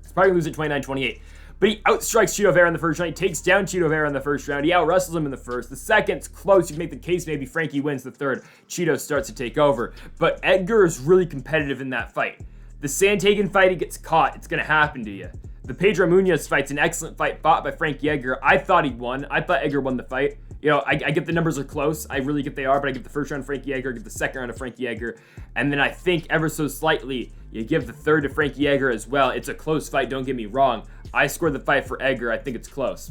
He's probably going to lose at 29-28. But he outstrikes Chito Vera in the first round. He takes down Chito Vera in the first round. He out-wrestles him in the first. The second's close. You can make the case maybe Frankie wins the third. Chito starts to take over. But Edgar is really competitive in that fight. The Sandhagen fight, he gets caught. It's going to happen to you. The Pedro Munoz fight's an excellent fight fought by Frankie Edgar. I thought he won. I thought Edgar won the fight. I get the numbers are close. I really get they are, but I get the first round of Frankie Edgar, I get the second round of Frankie Edgar. And then I think ever so slightly, you give the third to Frankie Edgar as well. It's a close fight, don't get me wrong. I scored the fight for Edgar. I think it's close.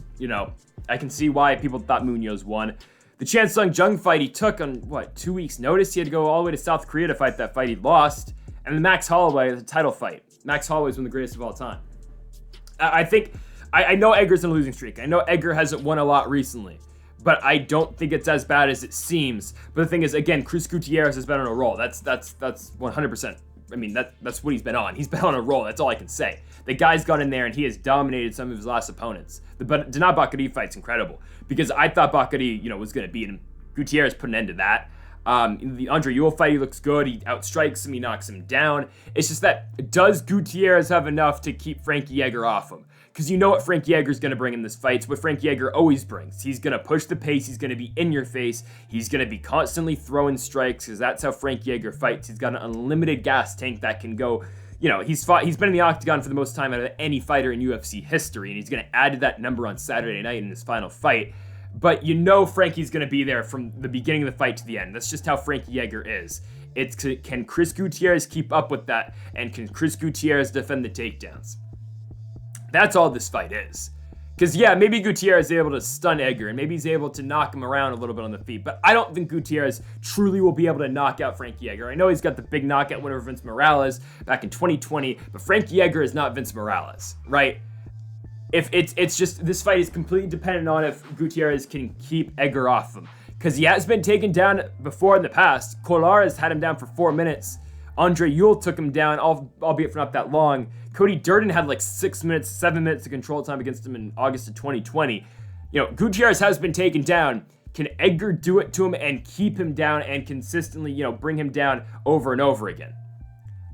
I can see why people thought Munoz won. The Chan Sung Jung fight he took on, 2 weeks' notice? He had to go all the way to South Korea to fight that fight. He lost. And the Max Holloway, the title fight. Max Holloway's one of the greatest of all time. I know Edgar's in a losing streak. I know Edgar hasn't won a lot recently. But I don't think it's as bad as it seems. But the thing is, again, Chris Gutierrez has been on a roll. That's 100%. I mean, that's what he's been on. He's been on a roll. That's all I can say. The guy's gone in there and he has dominated some of his last opponents. The Dana Bakary fight's incredible because I thought Bakary, was going to beat him. Gutierrez put an end to that. In the Andre Ewell fight, he looks good. He outstrikes him. He knocks him down. It's just that, does Gutierrez have enough to keep Frankie Edgar off him? Because you know what Frankie Edgar's going to bring in this fight. It's what Frankie Edgar always brings. He's going to push the pace. He's going to be in your face. He's going to be constantly throwing strikes because that's how Frankie Edgar fights. He's got an unlimited gas tank that can go, he's been in the octagon for the most time out of any fighter in UFC history, and he's going to add to that number on Saturday night in his final fight. But Frankie's going to be there from the beginning of the fight to the end. That's just how Frankie Edgar is. Can Chris Gutierrez keep up with that? And can Chris Gutierrez defend the takedowns? That's all this fight is. Because, yeah, maybe Gutierrez is able to stun Edgar, and maybe he's able to knock him around a little bit on the feet, but I don't think Gutierrez truly will be able to knock out Frankie Edgar. I know he's got the big knockout win over Vince Morales back in 2020, but Frankie Edgar is not Vince Morales, right? If it's just, this fight is completely dependent on if Gutierrez can keep Edgar off him. Because he has been taken down before in the past. Juarez had him down for 4 minutes. Andre Ewell took him down, albeit for not that long. Cody Durden had like 6 minutes, 7 minutes of control time against him in August of 2020. You know, Gutierrez has been taken down. Can Edgar do it to him and keep him down and consistently, you know, bring him down over and over again?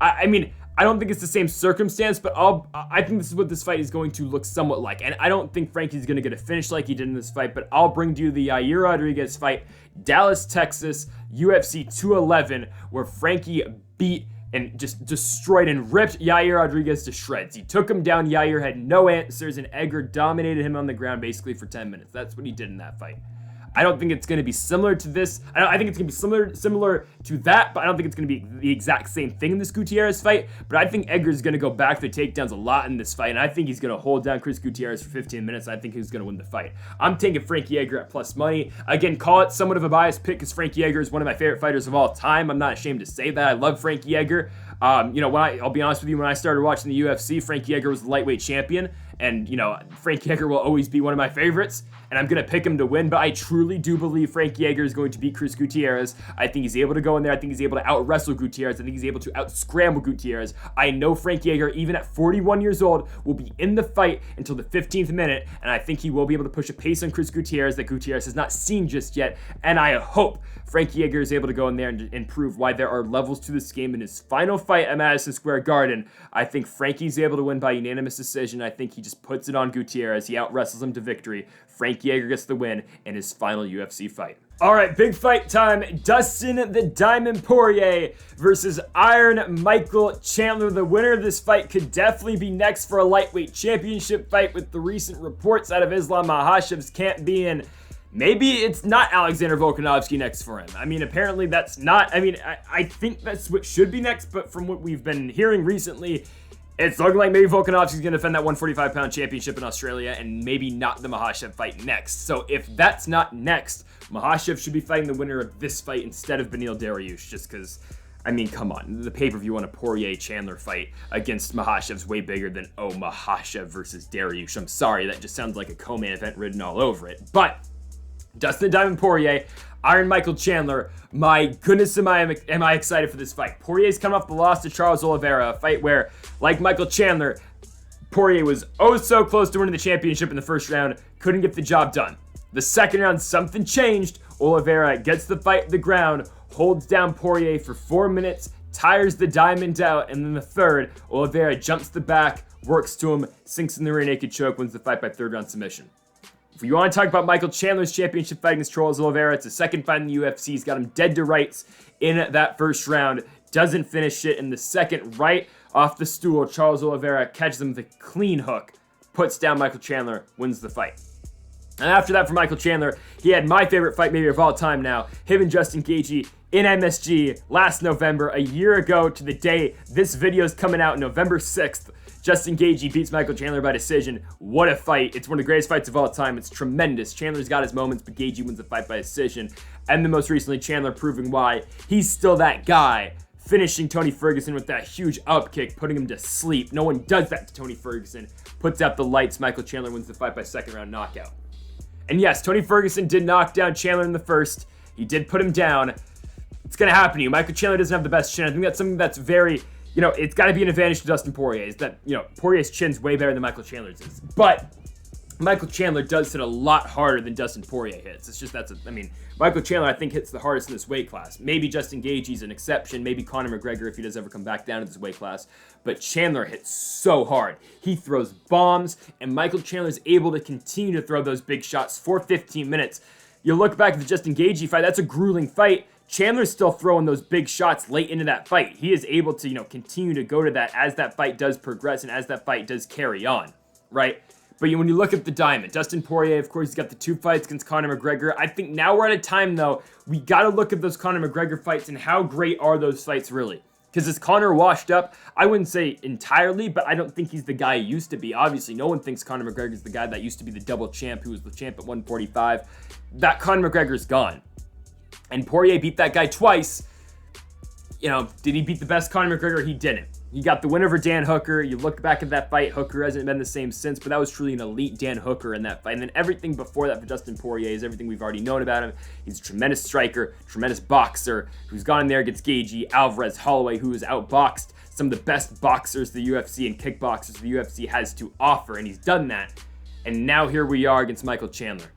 I mean, I don't think it's the same circumstance, but I think this is what this fight is going to look somewhat like. And I don't think Frankie's going to get a finish like he did in this fight, but I'll bring to you the Yair Rodriguez fight, Dallas, Texas, UFC 211, where Frankie beat and just destroyed and ripped Yair Rodriguez to shreds. He took him down, Yair had no answers, and Edgar dominated him on the ground basically for 10 minutes. That's what he did in that fight. I don't think it's going to be similar to this. I think it's going to be similar to that, but I don't think it's going to be the exact same thing in this Gutierrez fight. But I think Edgar's going to go back to the takedowns a lot in this fight, and I think he's going to hold down Chris Gutierrez for 15 minutes. I think he's going to win the fight. I'm taking Frankie Edgar at plus money. Again, call it somewhat of a biased pick because Frankie Edgar is one of my favorite fighters of all time. I'm not ashamed to say that. I love Frankie Edgar. You know, I'll be honest with you, when I started watching the UFC, Frankie Edgar was the lightweight champion. And, you know, Frankie Edgar will always be one of my favorites, and I'm going to pick him to win, but I truly do believe Frankie Edgar is going to beat Chris Gutierrez. I think he's able to go in there. I think he's able to out-wrestle Gutierrez. I think he's able to out-scramble Gutierrez. I know Frankie Edgar, even at 41 years old, will be in the fight until the 15th minute, and I think he will be able to push a pace on Chris Gutierrez that Gutierrez has not seen just yet, and I hope Frankie Edgar is able to go in there and prove why there are levels to this game in his final fight at Madison Square Garden. I think Frankie's able to win by unanimous decision. I think he just puts it on Gutierrez. He out-wrestles him to victory. Frankie Edgar gets the win in his final UFC fight. All right, big fight time. Dustin the Diamond Poirier versus Iron Michael Chandler. The winner of this fight could definitely be next for a lightweight championship fight, with the recent reports out of Islam Makhachev's camp being maybe it's not Alexander Volkanovski next for him. I mean, apparently that's not. I mean, I think that's what should be next, but from what we've been hearing recently, it's looking like maybe Volkanovski's going to defend that 145-pound championship in Australia and maybe not the Makhachev fight next. So if that's not next, Makhachev should be fighting the winner of this fight instead of Beneil Dariush, just because, I mean, come on. The pay-per-view on a Poirier-Chandler fight against Makhachev's way bigger than, Makhachev versus Dariush. I'm sorry, that just sounds like a co-main event written all over it. But Dustin the Diamond Poirier, Iron Michael Chandler, my goodness, am I excited for this fight. Poirier's coming off the loss to Charles Oliveira, a fight where, like Michael Chandler, Poirier was so close to winning the championship in the first round, couldn't get the job done. The second round, something changed. Oliveira gets the fight to the ground, holds down Poirier for 4 minutes, tires the Diamond out, and then the third, Oliveira jumps the back, works to him, sinks in the rear naked choke, wins the fight by third round submission. If you want to talk about Michael Chandler's championship fight against Charles Oliveira, it's the second fight in the UFC. He's got him dead to rights in that first round. Doesn't finish it in the second, right off the stool. Charles Oliveira catches him with a clean hook, puts down Michael Chandler, wins the fight. And after that, for Michael Chandler, he had my favorite fight maybe of all time now. Him and Justin Gaethje in MSG last November, a year ago to the day this video is coming out, November 6th. Justin Gaethje beats Michael Chandler by decision. What a fight. It's one of the greatest fights of all time. It's tremendous. Chandler's got his moments, but Gaethje wins the fight by decision. And then most recently, Chandler proving why he's still that guy, finishing Tony Ferguson with that huge up kick, putting him to sleep. No one does that to Tony Ferguson. Puts out the lights. Michael Chandler wins the fight by second round knockout. And yes, Tony Ferguson did knock down Chandler in the first. He did put him down. It's going to happen to you. Michael Chandler doesn't have the best chin. I think that's something that's very, it's got to be an advantage to Dustin Poirier, is that, Poirier's chin's way better than Michael Chandler's is. But Michael Chandler does hit a lot harder than Dustin Poirier hits. It's just Michael Chandler, I think, hits the hardest in this weight class. Maybe Justin Gaethje's an exception. Maybe Conor McGregor if he does ever come back down to this weight class. But Chandler hits so hard. He throws bombs, and Michael Chandler's able to continue to throw those big shots for 15 minutes. You look back at the Justin Gaethje fight, that's a grueling fight. Chandler's still throwing those big shots late into that fight. He is able to, continue to go to that as that fight does progress and as that fight does carry on, right? But when you look at the Diamond, Dustin Poirier, of course, he's got the 2 fights against Conor McGregor. I think now we're at a time, though, we got to look at those Conor McGregor fights and how great are those fights really? Because is Conor washed up? I wouldn't say entirely, but I don't think he's the guy he used to be. Obviously, no one thinks Conor McGregor is the guy that used to be the double champ, who was the champ at 145. That Conor McGregor's gone. And Poirier beat that guy twice. You know, did he beat the best Conor McGregor? He didn't. He got the win over Dan Hooker. You look back at that fight, Hooker hasn't been the same since, but that was truly an elite Dan Hooker in that fight. And then everything before that for Dustin Poirier is everything we've already known about him. He's a tremendous striker, tremendous boxer, who's gone in there against Gaethje, Alvarez, Holloway, who has outboxed some of the best boxers the UFC and kickboxers the UFC has to offer, and he's done that. And now here we are against Michael Chandler.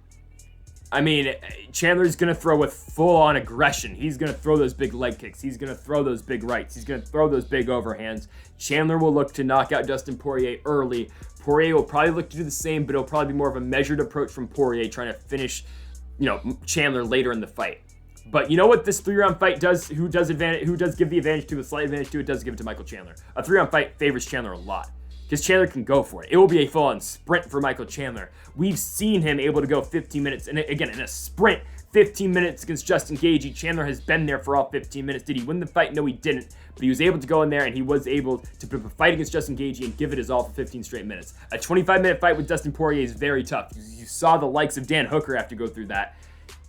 I mean, Chandler's going to throw with full-on aggression. He's going to throw those big leg kicks. He's going to throw those big rights. He's going to throw those big overhands. Chandler will look to knock out Dustin Poirier early. Poirier will probably look to do the same, but it'll probably be more of a measured approach from Poirier, trying to finish, Chandler later in the fight. But you know what this 3-round fight does? Who does give the advantage to, a slight advantage to? It does give it to Michael Chandler. A 3-round fight favors Chandler a lot, because Chandler can go for it. It will be a full-on sprint for Michael Chandler. We've seen him able to go 15 minutes, and again, in a sprint, 15 minutes against Justin Gaethje. Chandler has been there for all 15 minutes. Did he win the fight? No, he didn't. But he was able to go in there, and he was able to put up a fight against Justin Gaethje and give it his all for 15 straight minutes. A 25-minute fight with Dustin Poirier is very tough. You saw the likes of Dan Hooker have to go through that.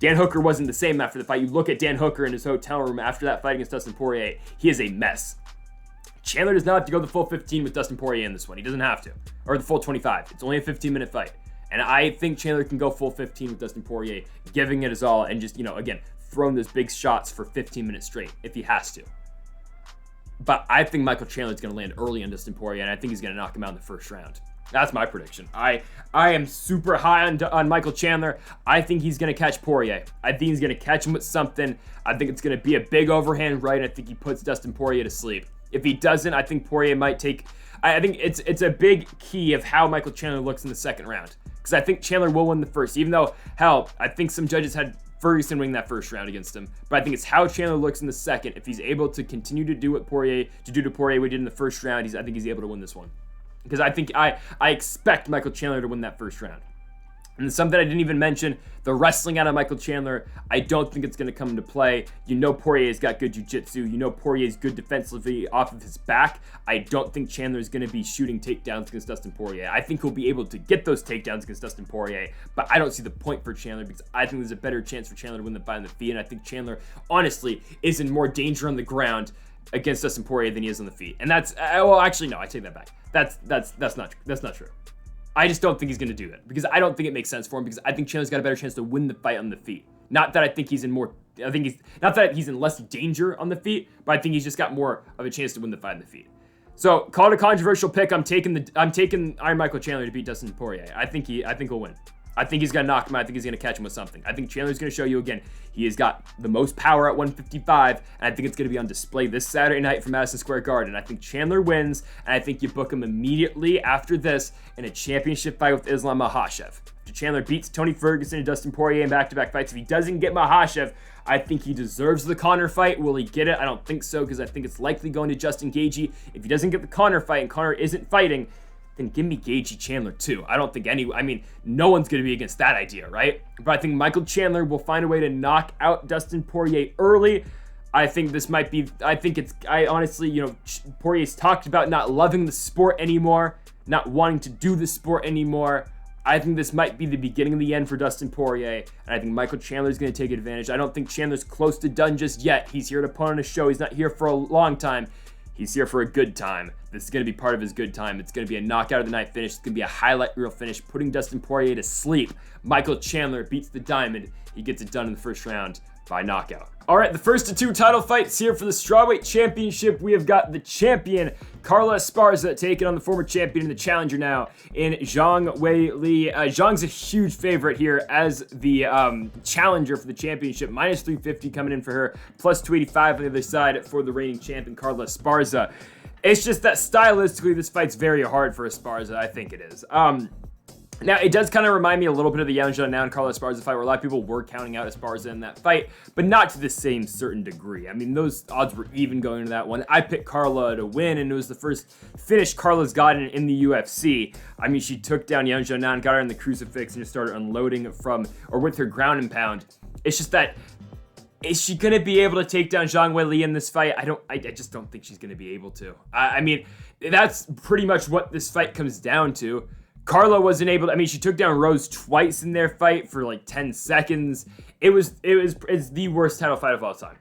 Dan Hooker wasn't the same after the fight. You look at Dan Hooker in his hotel room after that fight against Dustin Poirier. He is a mess. Chandler does not have to go the full 15 with Dustin Poirier in this one. He doesn't have to. Or the full 25. It's only a 15-minute fight. And I think Chandler can go full 15 with Dustin Poirier, giving it his all and just, again, throwing those big shots for 15 minutes straight if he has to. But I think Michael Chandler's going to land early on Dustin Poirier, and I think he's going to knock him out in the first round. That's my prediction. I am super high on Michael Chandler. I think he's going to catch Poirier. I think he's going to catch him with something. I think it's going to be a big overhand right. I think he puts Dustin Poirier to sleep. If he doesn't, I think Poirier might take... I think it's a big key of how Michael Chandler looks in the second round. Because I think Chandler will win the first. Even though, hell, I think some judges had Ferguson winning that first round against him. But I think it's how Chandler looks in the second. If he's able to continue to do what Poirier we did in the first round, I think he's able to win this one. Because I think I expect Michael Chandler to win that first round. And something I didn't even mention, the wrestling out of Michael Chandler, I don't think it's going to come into play. Poirier's got good jiu-jitsu. Poirier's good defensively off of his back. I don't think Chandler is going to be shooting takedowns against Dustin Poirier. I think he'll be able to get those takedowns against Dustin Poirier, but I don't see the point for Chandler because I think there's a better chance for Chandler to win the fight on the feet, and I think Chandler, honestly, is in more danger on the ground against Dustin Poirier than he is on the feet. And that's, well, actually, no, I take that back. That's not true. I just don't think he's going to do that because I don't think it makes sense for him because I think Chandler's got a better chance to win the fight on the feet. Not that I think he's in not that he's in less danger on the feet, but I think he's just got more of a chance to win the fight on the feet. So, call it a controversial pick. I'm taking Iron Michael Chandler to beat Dustin Poirier. I think he'll win. I think he's going to knock him out. I think he's going to catch him with something. I think Chandler's going to show you again. He has got the most power at 155, and I think it's going to be on display this Saturday night from Madison Square Garden. I think Chandler wins, and I think you book him immediately after this in a championship fight with Islam Makhachev. If Chandler beats Tony Ferguson and Dustin Poirier in back-to-back fights, if he doesn't get Makhachev, I think he deserves the Conor fight. Will he get it? I don't think so, because I think it's likely going to Justin Gaethje. If he doesn't get the Conor fight and Conor isn't fighting, then give me Gaethje Chandler too. I don't think no one's going to be against that idea, right? But I think Michael Chandler will find a way to knock out Dustin Poirier early. I think this might be, I honestly, Poirier's talked about not loving the sport anymore, not wanting to do the sport anymore. I think this might be the beginning of the end for Dustin Poirier, and I think Michael Chandler's going to take advantage. I don't think Chandler's close to done just yet. He's here to put on a show. He's not here for a long time. He's here for a good time. This is going to be part of his good time. It's going to be a knockout of the night finish. It's going to be a highlight reel finish, putting Dustin Poirier to sleep. Michael Chandler beats the Diamond. He gets it done in the first round by knockout. All right, the first of two title fights here for the Strawweight Championship. We have got the champion, Carla Esparza, taking on the former champion and the challenger now in Zhang Weili. Zhang's a huge favorite here as the challenger for the championship. Minus 350 coming in for her, plus 285 on the other side for the reigning champion, Carla Esparza. It's just that stylistically, this fight's very hard for Esparza. I think it is. Now, it does kind of remind me a little bit of the Yan Zhao and Carla Esparza fight, where a lot of people were counting out Esparza in that fight, but not to the same certain degree. I mean, those odds were even going into that one. I picked Carla to win, and it was the first finish Carla's gotten in the UFC. I mean, she took down Yan Zhao, got her in the crucifix, and just started unloading with her ground and pound. It's just that Is she going to be able to take down Zhang Weili in this fight? I just don't think she's going to be able to. I mean, that's pretty much what this fight comes down to. Carla wasn't able to, I mean, she took down Rose twice in their fight for like 10 seconds. It's the worst title fight of all time.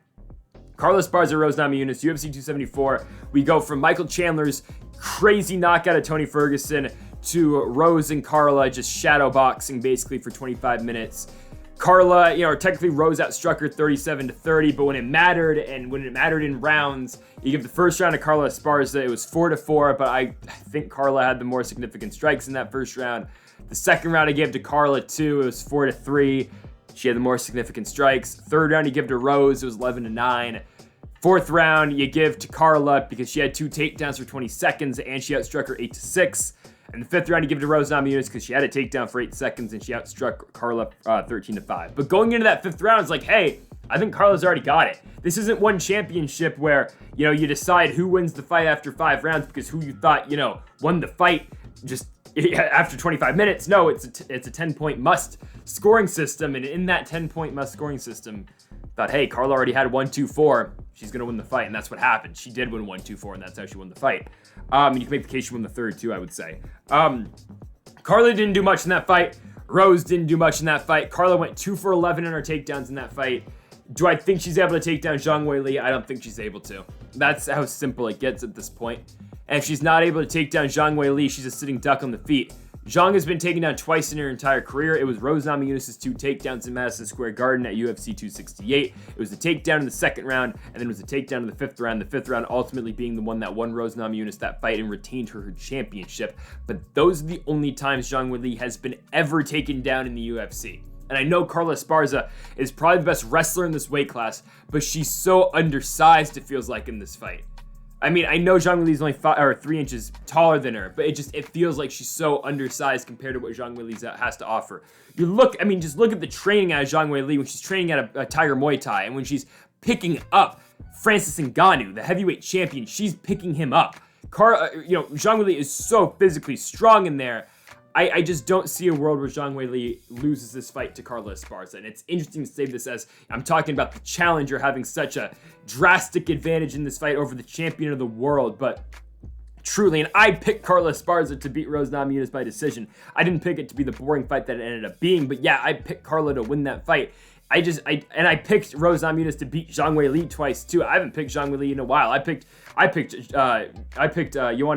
Carla Esparza, Rose Namajunas, UFC 274. We go from Michael Chandler's crazy knockout of Tony Ferguson to Rose and Carla just shadow boxing basically for 25 minutes. Carla, technically Rose outstruck her 37-30, but when it mattered in rounds, you give the first round to Carla Esparza, it was 4-4, but I think Carla had the more significant strikes in that first round. The second round I gave to Carla too, it was 4-3. She had the more significant strikes. Third round you give to Rose, it was 11-9. Fourth round you give to Carla because she had 2 takedowns for 20 seconds and she outstruck her 8-6. And the fifth round, you give it to Rose Namajunas because she had a takedown for 8 seconds and she outstruck Carla 13-5. But going into that fifth round, it's like, hey, I think Carla's already got it. This isn't one championship where, you decide who wins the fight after 5 rounds because who you thought, won the fight just after 25 minutes. No, it's a 10-point must scoring system. And in that 10-point must scoring system, thought, hey, Carla already had 1-2-4. She's going to win the fight. And that's what happened. She did win 1-2-4, and that's how she won the fight. You can make the case she won the third, too, I would say. Carla didn't do much in that fight. Rose didn't do much in that fight. Carla went 2 for 11 in her takedowns in that fight. Do I think she's able to take down Zhang Weili? I don't think she's able to. That's how simple it gets at this point. And if she's not able to take down Zhang Weili, she's a sitting duck on the feet. Zhang has been taken down twice in her entire career. It was Rose Namajunas' 2 takedowns in Madison Square Garden at UFC 268. It was the takedown in the second round, and then it was the takedown in the fifth round. The fifth round ultimately being the one that won Rose Namajunas that fight and retained her championship. But those are the only times Zhang Weili has been ever taken down in the UFC. And I know Carla Esparza is probably the best wrestler in this weight class, but she's so undersized, it feels like, in this fight. I mean, I know Zhang Weili is only 3 inches taller than her, but it feels like she's so undersized compared to what Zhang Weili has to offer. Just look at the training at Zhang Weili when she's training at a Tiger Muay Thai, and when she's picking up Francis Ngannou, the heavyweight champion, she's picking him up. Zhang Weili is so physically strong in there. I just don't see a world where Zhang Weili loses this fight to Carla Esparza. And it's interesting to say this as I'm talking about the challenger having such a drastic advantage in this fight over the champion of the world. But truly, and I picked Carla Esparza to beat Rose Namajunas by decision. I didn't pick it to be the boring fight that it ended up being. But yeah, I picked Carla to win that fight. I picked Rose Namajunas to beat Zhang Weili twice too. I haven't picked Zhang Weili in a while. I picked Joanna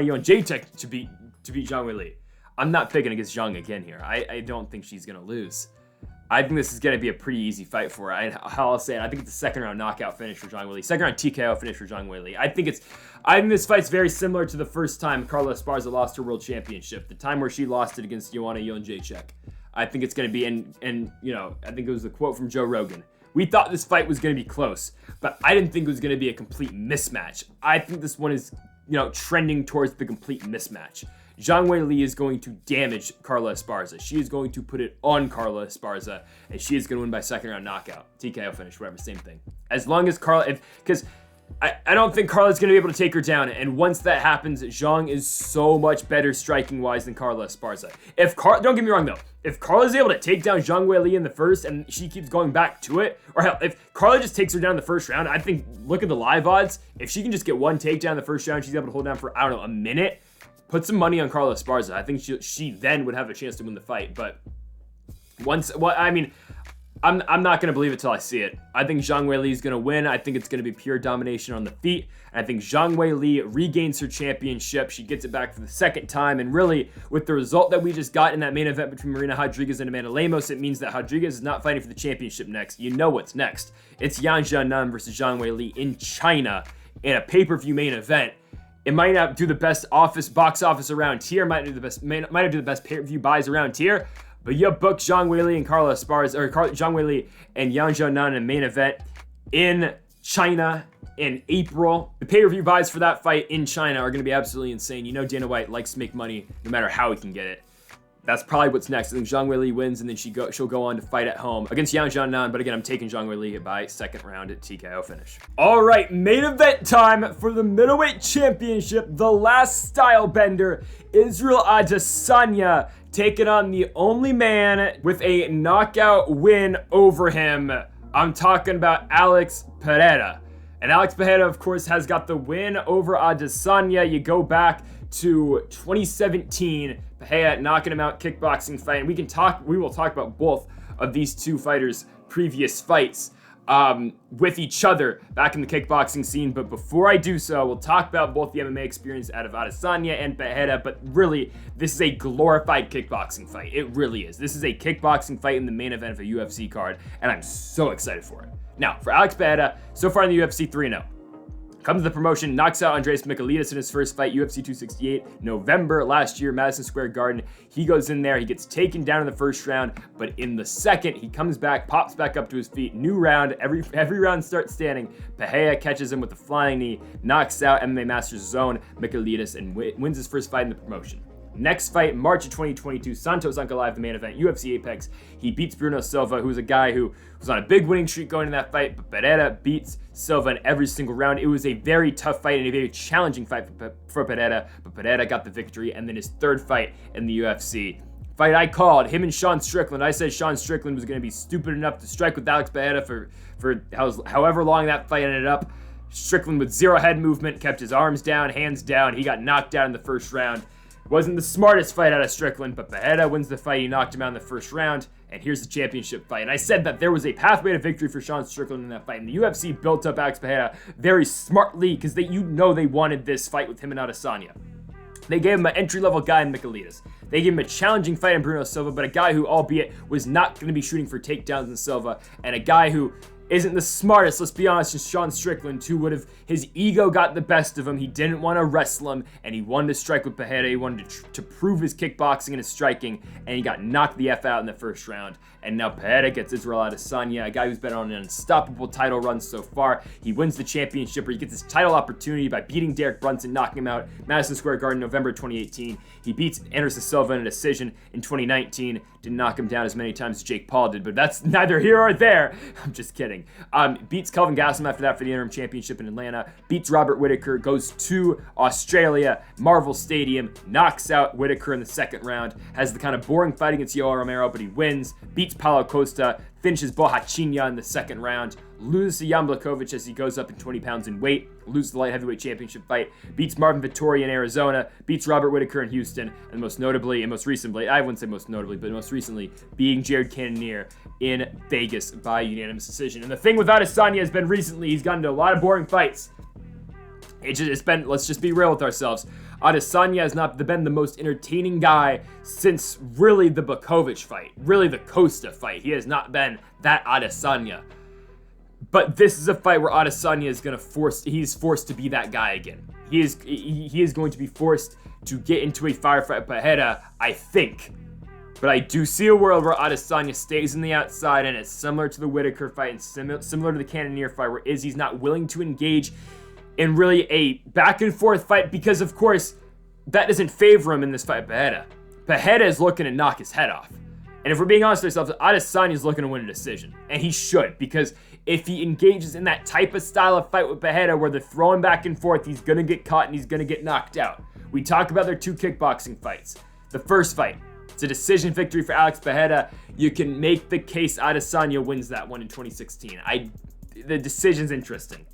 Jędrzejczyk to beat Zhang Weili. I'm not picking against Zhang again here. I don't think she's going to lose. I think this is going to be a pretty easy fight for her. I'll say it. I think it's a second round knockout finish for Zhang Weili. Second round TKO finish for Zhang Weili. I think this fight's very similar to the first time Carla Esparza lost her world championship. The time where she lost it against Joanna Jędrzejczyk. I think it's going to be, I think it was a quote from Joe Rogan. We thought this fight was going to be close, but I didn't think it was going to be a complete mismatch. I think this one is, trending towards the complete mismatch. Zhang Weili is going to damage Carla Esparza. She is going to put it on Carla Esparza, and she is going to win by second round knockout. TKO finish, whatever, same thing. As long as because I don't think Carla's going to be able to take her down, and once that happens, Zhang is so much better striking-wise than Carla Esparza. Don't get me wrong, though. If Carla's able to take down Zhang Weili in the first, and she keeps going back to it, or hell, if Carla just takes her down in the first round, I think, look at the live odds. If she can just get one takedown in the first round, she's able to hold down for, a minute. Put some money on Carla Esparza. I think she then would have a chance to win the fight. But I'm not going to believe it till I see it. I think Zhang Weili is going to win. I think it's going to be pure domination on the feet. And I think Zhang Weili regains her championship. She gets it back for the second time. And really, with the result that we just got in that main event between Marina Rodriguez and Amanda Lemos, it means that Rodriguez is not fighting for the championship next. You know what's next. It's Yan Xiaonan versus Zhang Weili in China in a pay-per-view main event. It might not do the best box office around here. Might not do the best pay-per-view buys around here. But you book Zhang Weili and Carla Esparza, or Zhang Weili and Yan Xiaonan in a main event in China in April. The pay-per-view buys for that fight in China are going to be absolutely insane. You know Dana White likes to make money no matter how he can get it. That's probably what's next. I think Zhang Weili wins, and then she'll go on to fight at home against Yan Xiaonan. But again, I'm taking Zhang Weili by second round at TKO finish. All right, main event time for the middleweight championship. The last style bender, Israel Adesanya, taking on the only man with a knockout win over him, I'm talking about Alex Pereira. And Alex Pereira, of course, has got the win over Adesanya. You go back to 2017, Pereira knocking him out, kickboxing fight. And we will talk about both of these two fighters' previous fights with each other back in the kickboxing scene. But before I do so, we'll talk about both the MMA experience out of Adesanya and Pereira. But really, this is a glorified kickboxing fight. It really is. This is a kickboxing fight in the main event of a UFC card, and I'm so excited for it. Now, for Alex Pereira, so far in the UFC 3-0. Comes to the promotion, knocks out Andreas Michailidis in his first fight, UFC 268, November last year, Madison Square Garden. He goes in there, he gets taken down in the first round, but in the second, he comes back, pops back up to his feet, new round, every round starts standing. Pereira catches him with a flying knee, knocks out MMA Masters Zone Michailidis, and wins his first fight in the promotion. Next fight, March of 2022, Santos Ankalaev, the main event, UFC Apex. He beats Bruno Silva, who's a guy who was on a big winning streak going in that fight, but Pereira beats Silva in every single round. It was a very tough fight and a very challenging fight for Pereira, but Pereira got the victory, and then his third fight in the UFC. Fight I called, him and Sean Strickland. I said Sean Strickland was going to be stupid enough to strike with Alex Pereira for however long that fight ended up. Strickland with zero head movement, kept his arms down, hands down. He got knocked out in the first round. Wasn't the smartest fight out of Strickland, but Pereira wins the fight. He knocked him out in the first round, and here's the championship fight. And I said that there was a pathway to victory for Sean Strickland in that fight, and the UFC built up Alex Pereira very smartly because they wanted this fight with him and Adesanya. They gave him an entry-level guy in Michailidis. They gave him a challenging fight in Bruno Silva, but a guy who, albeit, was not going to be shooting for takedowns in Silva, and a guy who isn't the smartest, let's be honest, just Sean Strickland, who would have, his ego got the best of him. He didn't want to wrestle him, and he wanted to strike with Pereira. He wanted to prove his kickboxing and his striking, and he got knocked the F out in the first round. And now Pereira gets Israel Adesanya, a guy who's been on an unstoppable title run so far. He wins the championship, or he gets his title opportunity by beating Derek Brunson, knocking him out Madison Square Garden, November 2018. He beats Anderson Silva in a decision in 2019. Didn't knock him down as many times as Jake Paul did, but that's neither here or there. I'm just kidding. Beats Kelvin Gastelum after that for the interim championship in Atlanta. Beats Robert Whittaker, goes to Australia, Marvel Stadium, knocks out Whittaker in the second round. Has the kind of boring fight against Yoel Romero, but he wins. Beats Paulo Costa, finishes Bohachinia in the second round. Loses to Jan Blachowicz as he goes up in 20 pounds in weight. Loses the light heavyweight championship fight. Beats Marvin Vettori in Arizona. Beats Robert Whittaker in Houston. And most notably, and most recently, I wouldn't say most notably, but most recently, beating Jared Cannonier in Vegas by unanimous decision. And the thing with Adesanya has been recently, he's gotten into a lot of boring fights. It's been, let's just be real with ourselves. Adesanya has not been the most entertaining guy since really the Blachowicz fight, really the Costa fight. He has not been that Adesanya. But this is a fight where Adesanya is he's forced to be that guy again. He is going to be forced to get into a firefight with Pereira, I think. But I do see a world where Adesanya stays in the outside, and it's similar to the Whittaker fight and similar to the Cannonier fight, where Izzy's not willing to engage in really a back and forth fight because, of course, that doesn't favor him in this fight with Pereira. Pereira is looking to knock his head off. And if we're being honest with ourselves, Adesanya is looking to win a decision. And he should, because if he engages in that type of style of fight with Pereira where they're throwing back and forth, he's going to get caught and he's going to get knocked out. We talk about their two kickboxing fights. The first fight, it's a decision victory for Alex Pereira. You can make the case Adesanya wins that one in 2016. The decision's interesting.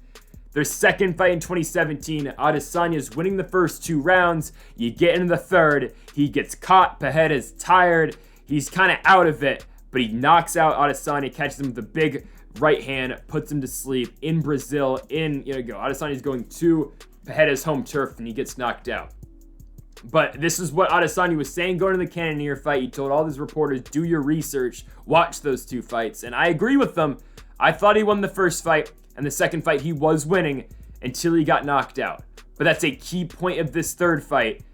Their second fight in 2017, Adesanya's winning the first two rounds. You get into the third, he gets caught, Pereira's tired, he's kind of out of it, but he knocks out Adesanya, catches him with a big right hand, puts him to sleep in Brazil. Adesanya's going to Pereira's home turf, and he gets knocked out. But this is what Adesanya was saying going to the Cannonier fight. He told all his reporters, do your research, watch those two fights, and I agree with them. I thought he won the first fight, and the second fight he was winning until he got knocked out. But that's a key point of this third fight,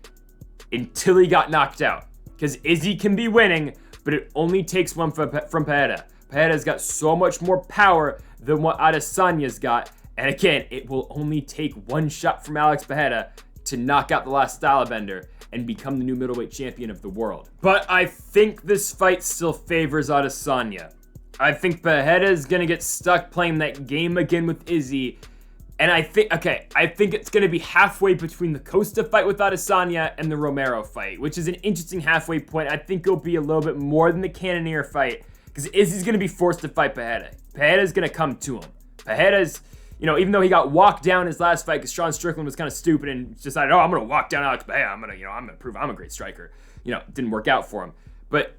until he got knocked out. Because Izzy can be winning, but it only takes one from Pereira. Pereira's got so much more power than what Adesanya's got. And again, it will only take one shot from Alex Pereira to knock out the last stylebender and become the new middleweight champion of the world. But I think this fight still favors Adesanya. I think Pereira is going to get stuck playing that game again with Izzy. And I think it's going to be halfway between the Costa fight with Adesanya and the Romero fight, which is an interesting halfway point. I think it'll be a little bit more than the Cannonier fight, because Izzy's going to be forced to fight Pereira. Pereira's going to come to him. Pereira's, even though he got walked down his last fight because Sean Strickland was kind of stupid and decided, I'm going to walk down Alex Pereira. I'm going to prove I'm a great striker. It didn't work out for him. But,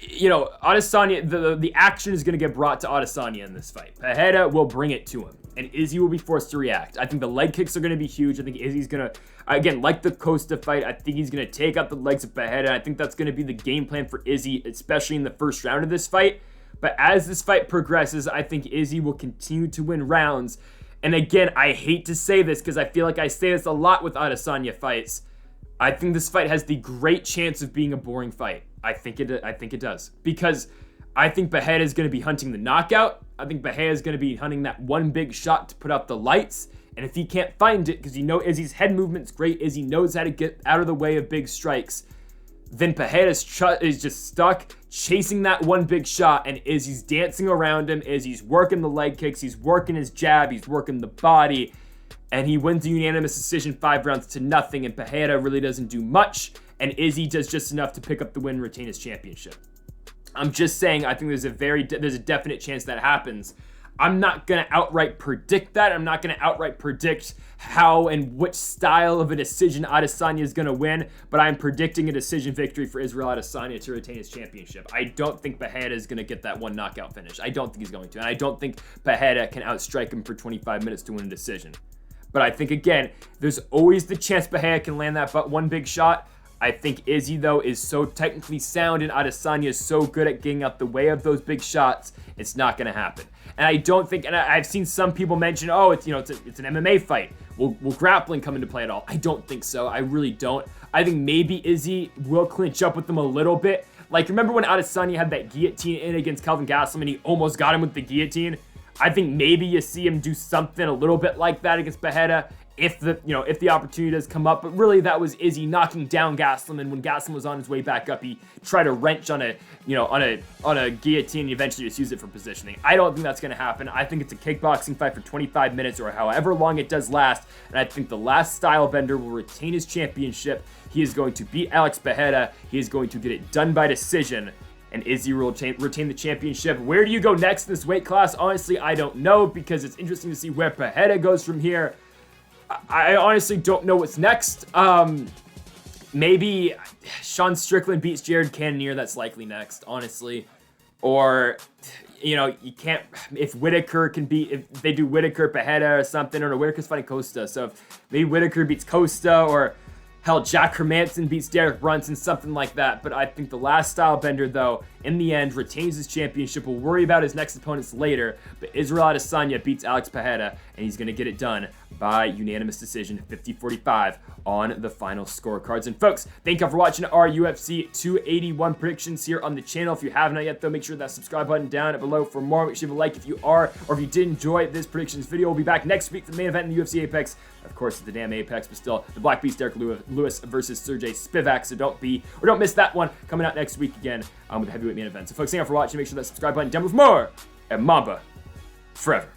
Adesanya, the action is going to get brought to Adesanya in this fight. Pereira will bring it to him, and Izzy will be forced to react. I think the leg kicks are going to be huge. I think Izzy's going to, again, like the Costa fight, I think he's going to take out the legs of Pereira. I think that's going to be the game plan for Izzy, especially in the first round of this fight. But as this fight progresses, I think Izzy will continue to win rounds. And again, I hate to say this because I feel like I say this a lot with Adesanya fights. I think this fight has the great chance of being a boring fight. I think it does. Because I think Pereira is going to be hunting the knockout. I think Pereira is going to be hunting that one big shot to put out the lights. And if he can't find it, because Izzy's head movement's great, Izzy knows how to get out of the way of big strikes, then Pereira is just stuck chasing that one big shot, and Izzy's dancing around him, Izzy's working the leg kicks, he's working his jab, he's working the body, and he wins a unanimous decision 5-0, and Pereira really doesn't do much, and Izzy does just enough to pick up the win and retain his championship. I'm just saying, I think there's a definite chance that happens. I'm not going to outright predict that. I'm not going to outright predict how and which style of a decision Adesanya is going to win, but I'm predicting a decision victory for Israel Adesanya to retain his championship. I don't think Pereira is going to get that one knockout finish. I don't think he's going to, and I don't think Pereira can outstrike him for 25 minutes to win a decision. But I think, again, there's always the chance Pereira can land that one big shot. I think Izzy, though, is so technically sound and Adesanya is so good at getting out the way of those big shots, it's not going to happen. And I don't think, and I've seen some people mention, it's an MMA fight. Will grappling come into play at all? I don't think so. I really don't. I think maybe Izzy will clinch up with them a little bit. Like, remember when Adesanya had that guillotine in against Kelvin Gastelum and he almost got him with the guillotine? I think maybe you see him do something a little bit like that against Pereira if the opportunity does come up. But really, that was Izzy knocking down Gastelum, and when Gastelum was on his way back up, he tried to wrench on a guillotine and eventually just use it for positioning. I don't think that's going to happen. I think it's a kickboxing fight for 25 minutes or however long it does last, and I think the last style bender will retain his championship. He is going to beat Alex Pereira. He is going to get it done by decision, and Izzy will retain the championship. Where do you go next in this weight class? Honestly, I don't know, because it's interesting to see where Pereira goes from here. I honestly don't know what's next. Maybe Sean Strickland beats Jared Cannonier. That's likely next, honestly. Or, you can't, if they do Whitaker, Pereira or something, or no, Whitaker's fighting Costa. So if maybe Whitaker beats Costa, or hell, Jack Hermanson beats Derek Brunson, something like that. But I think the last style bender, though, in the end, retains his championship. We'll worry about his next opponents later. But Israel Adesanya beats Alex Pereira, and he's going to get it done by unanimous decision, 50-45 on the final scorecards. And folks, thank you for watching our UFC 281 predictions here on the channel. If you have not yet, though, make sure that subscribe button down below for more. Make sure you leave a like if you are, or if you did enjoy this predictions video. We'll be back next week for the main event in the UFC Apex. Of course, it's the damn Apex, but still, the Black Beast Derek Lewis versus Sergey Spivak. So don't miss that one coming out next week again with the heavyweight main event. So folks, thank you for watching. Make sure that subscribe button down with more, and Mamba forever.